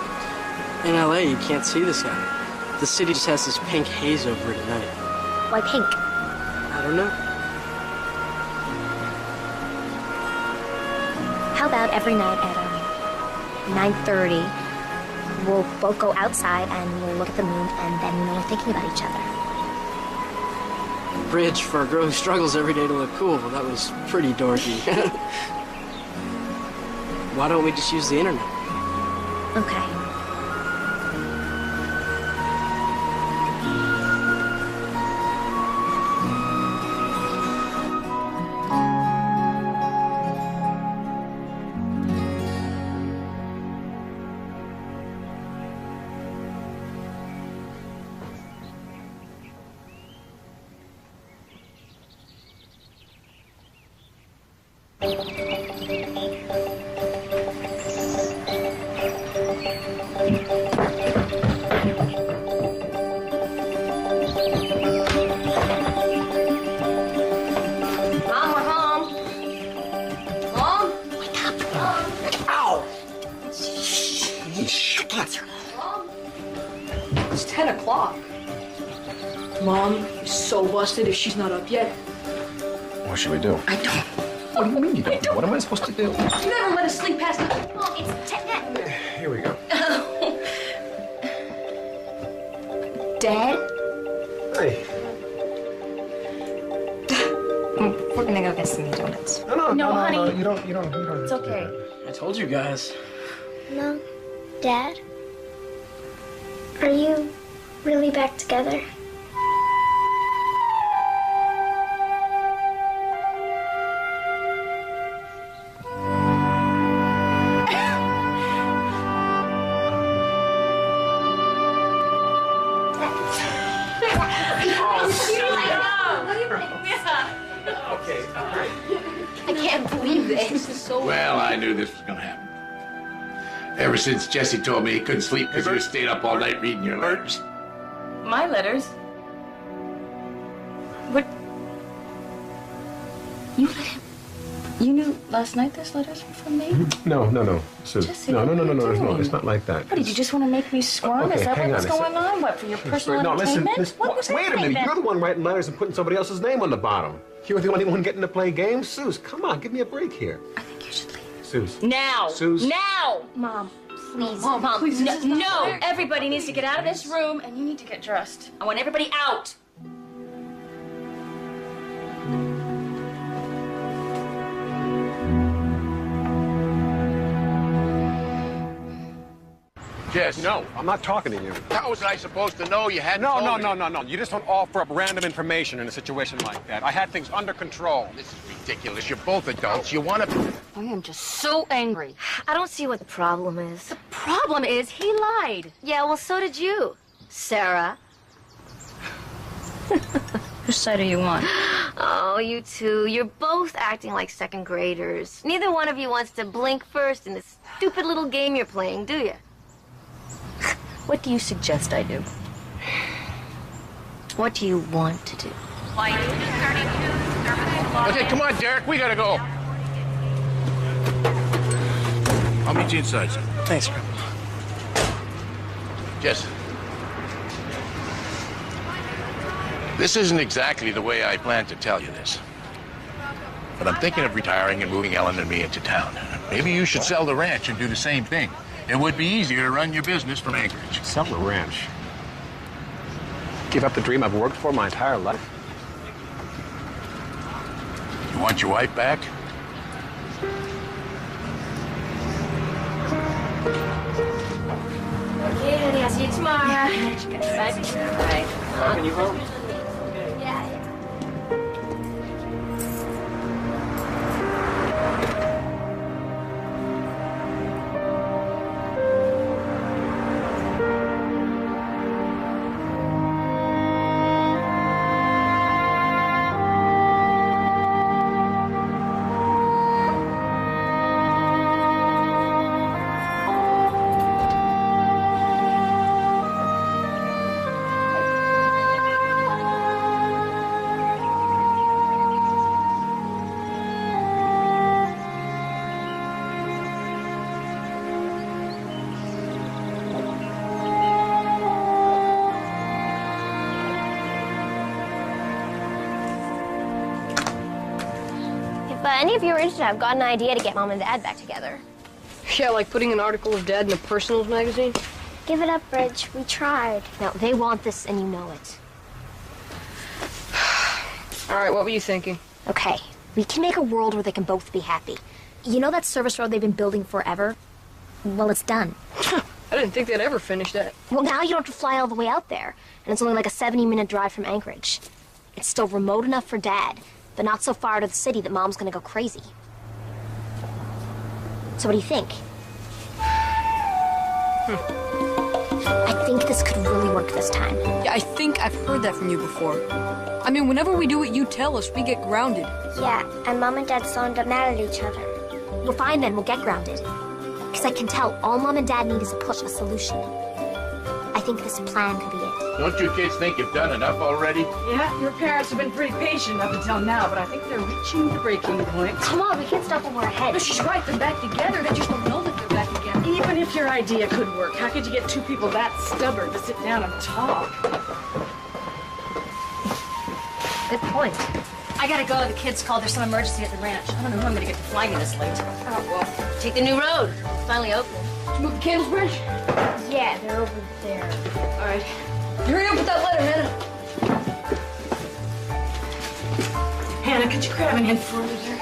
In LA, you can't see the sky. The city just has this pink haze over it at night. Why pink? I don't know. How about every night at 9:30, we'll both go outside and we'll look at the moon, and then we're thinking about each other. Bridge, for a girl who struggles every day to look cool, well, that was pretty dorky. Why don't we just use the internet? Okay. Mom, we're home. Mom? Wake up. Ow! Answer. Mom? It's 10 o'clock. Mom is so busted if she's not up yet. What should we do? I don't. What do you mean you don't? What am I supposed to do? You never let us sleep past night. Mom, it's 10. Here we go. Dad? Hey. We're gonna go get some donuts. No, honey. No, you don't. It's okay. I told you guys. Mom, Dad, are you really back together? Okay, I can't believe this. This is so well, I knew this was going to happen. Ever since Jesse told me he couldn't sleep because you stayed up all night reading your letters. My letters? What? You let him? You knew last night those letters were from me? No, Sue. Jesse, No, what are you doing? it's not like that. What, did you just want to make me squirm? Okay, Is that hang what's on a going on? What, for your personal No, listen, entertainment? What was wait a happening minute. then? You're the one writing letters and putting somebody else's name on the bottom. You're the only one getting to play games? Suze, come on, give me a break here. I think you should leave. Suze. Now! Suze. Now! Mom, please. Mom, please, no, this is not no. fair. Everybody needs to get out of this room, and you need to get dressed. I want everybody out. Jess. No, I'm not talking to you. How was I supposed to know you hadn't No. told me? You just don't offer up random information in a situation like that. I had things under control. This is ridiculous. You're both adults. You want to... I am just so angry. I don't see what the problem is. The problem is he lied. Yeah, well, so did you, Sarah. Whose side are you on? Oh, you two. You're both acting like second graders. Neither one of you wants to blink first in this stupid little game you're playing, do you? What do you suggest I do? What do you want to do? Okay, come on, Derek. We gotta go. I'll meet you inside, sir. Thanks, Grandpa. Jess. This isn't exactly the way I planned to tell you this. But I'm thinking of retiring and moving Ellen and me into town. Maybe you should sell the ranch and do the same thing. It would be easier to run your business from Anchorage. Sell the ranch. Give up the dream I've worked for my entire life. You want your wife back? Okay, honey, I'll see you tomorrow. Bye. Can you vote? Yeah. any of you are interested, I've got an idea to get Mom and Dad back together. Yeah, like putting an article of Dad in a personals magazine? Give it up, Bridge. We tried. No, they want this and you know it. All right, what were you thinking? Okay, we can make a world where they can both be happy. You know that service road they've been building forever? Well, it's done. I didn't think they'd ever finish that. Well, now you don't have to fly all the way out there. And it's only like a 70-minute drive from Anchorage. It's still remote enough for Dad, but not so far out of the city that Mom's gonna go crazy. So what do you think? I think this could really work this time. Yeah, I think I've heard that from you before. I mean, whenever we do what you tell us, we get grounded. Yeah, and Mom and Dad still end up mad at each other. Well, fine then, we'll get grounded. Because I can tell all Mom and Dad need is a push, a solution. I think this plan could be it. Don't you kids think you've done enough already? Yeah, your parents have been pretty patient up until now, but I think they're reaching the breaking point. Come on, we can't stop when we're ahead. No, she's right, they're back together. They just don't know that they're back again. Even if your idea could work, how could you get two people that stubborn to sit down and talk? Good point. I gotta go. The kids called. There's some emergency at the ranch. I don't know who I'm gonna get to fly me this late. Oh, well. Take the new road. It's finally open. Did you move the candles, Bridge? Yeah, they're over there. All right. Hurry up with that letter, Hannah. Hannah, could you grab an hand for me here?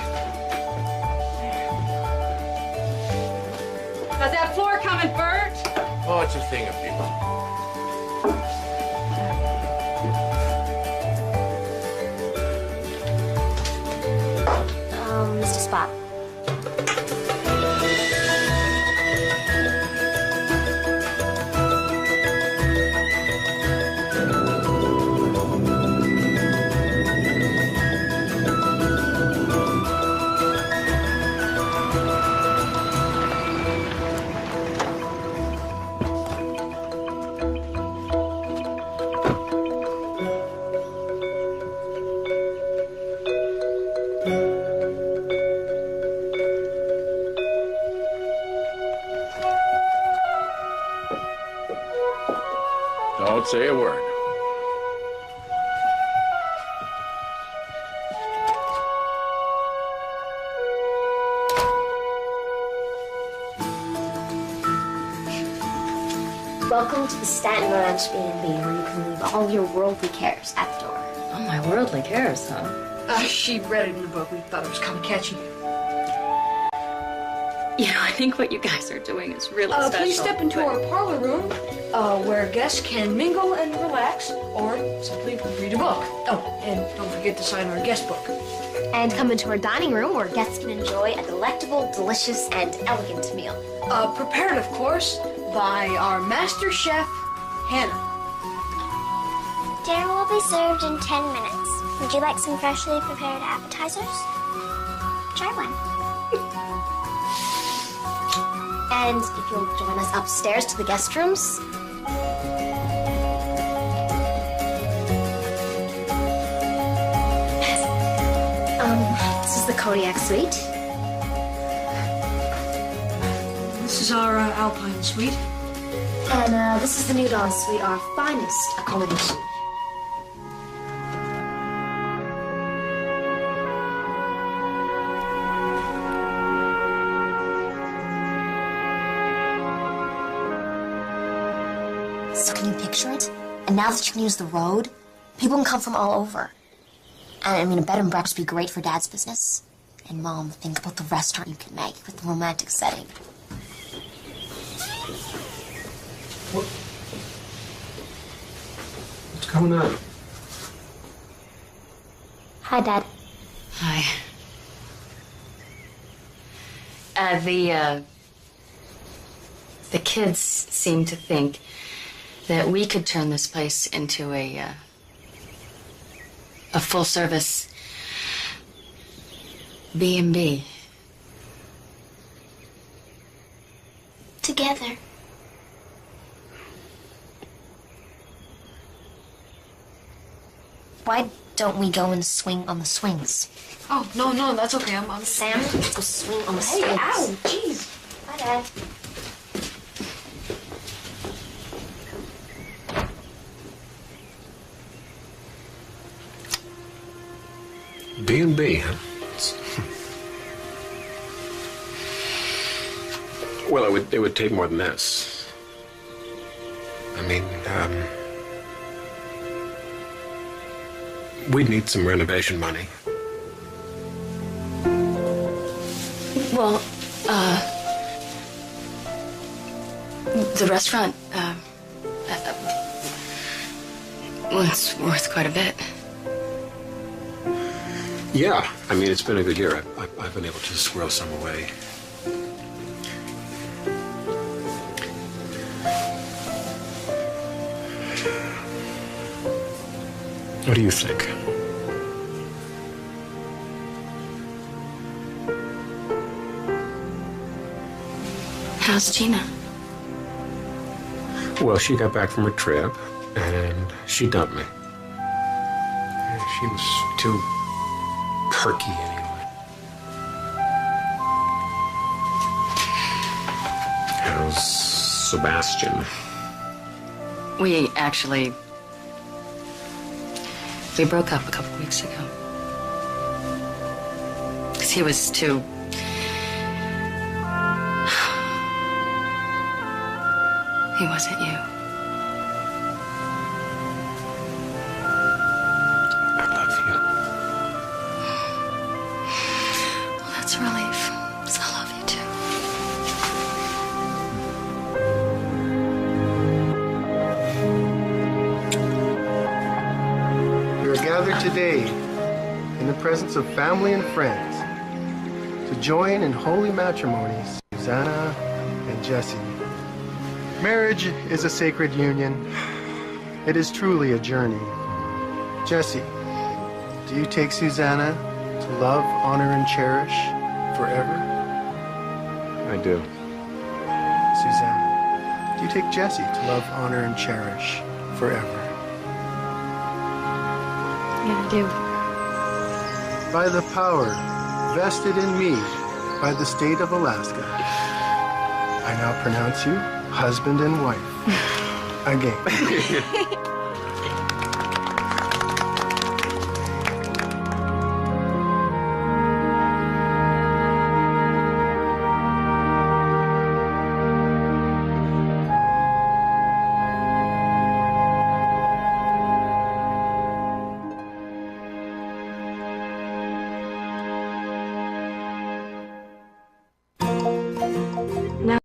How's that floor coming, Bert? Oh, it's a thing of beauty. Mr. Spot. Don't say a word. Welcome to the Staten Ranch B&B, where you can leave all your worldly cares at the door. Oh, my worldly cares, huh? She read it in the book. We thought it was kind of catchy. You know, I think what you guys are doing is really special. Please step into our parlor room, where guests can mingle and relax, or simply read a book. Oh, and don't forget to sign our guest book. And come into our dining room, where guests can enjoy a delectable, delicious, and elegant meal. Prepared, of course, by our master chef, Hannah. Dinner will be served in 10 minutes. Would you like some freshly prepared appetizers? Try one. And if you'll join us upstairs to the guest rooms. This is the Kodiak suite. This is our Alpine suite. And this is the New Dawn suite, our finest accommodation. So can you picture it? And now that you can use the road, people can come from all over. And I mean, a bed and breakfast would be great for Dad's business. And Mom, think about the restaurant you can make with the romantic setting. What's going on? Hi, Dad. Hi. The kids seem to think that we could turn this place into a full-service B&B. Together. Why don't we go and swing on the swings? Oh, no, that's okay. I'm Sam, let's go swing on the Hey, swings. ow, jeez. Bye, Dad. B&B, huh? Well, it would take more than this. I mean, we'd need some renovation money. Well, the restaurant, well, it's worth quite a bit. Yeah, I mean, it's been a good year. I've been able to squirrel some away. What do you think? How's Gina? Well, she got back from her trip, and she dumped me. She was too perky anyway. How's Sebastian? We broke up a couple weeks ago. Because he was too... He wasn't you. I love you. Well, that's a relief. 'Cause I love you too. We are gathered today in the presence of family and friends to join in holy matrimony, Susanna and Jesse. Marriage is a sacred union. It is truly a journey. Jesse, do you take Susanna to love, honor, and cherish forever? I do. Susanna, do you take Jesse to love, honor, and cherish forever? Yeah, I do. By the power vested in me by the state of Alaska, I now pronounce you husband and wife. Again.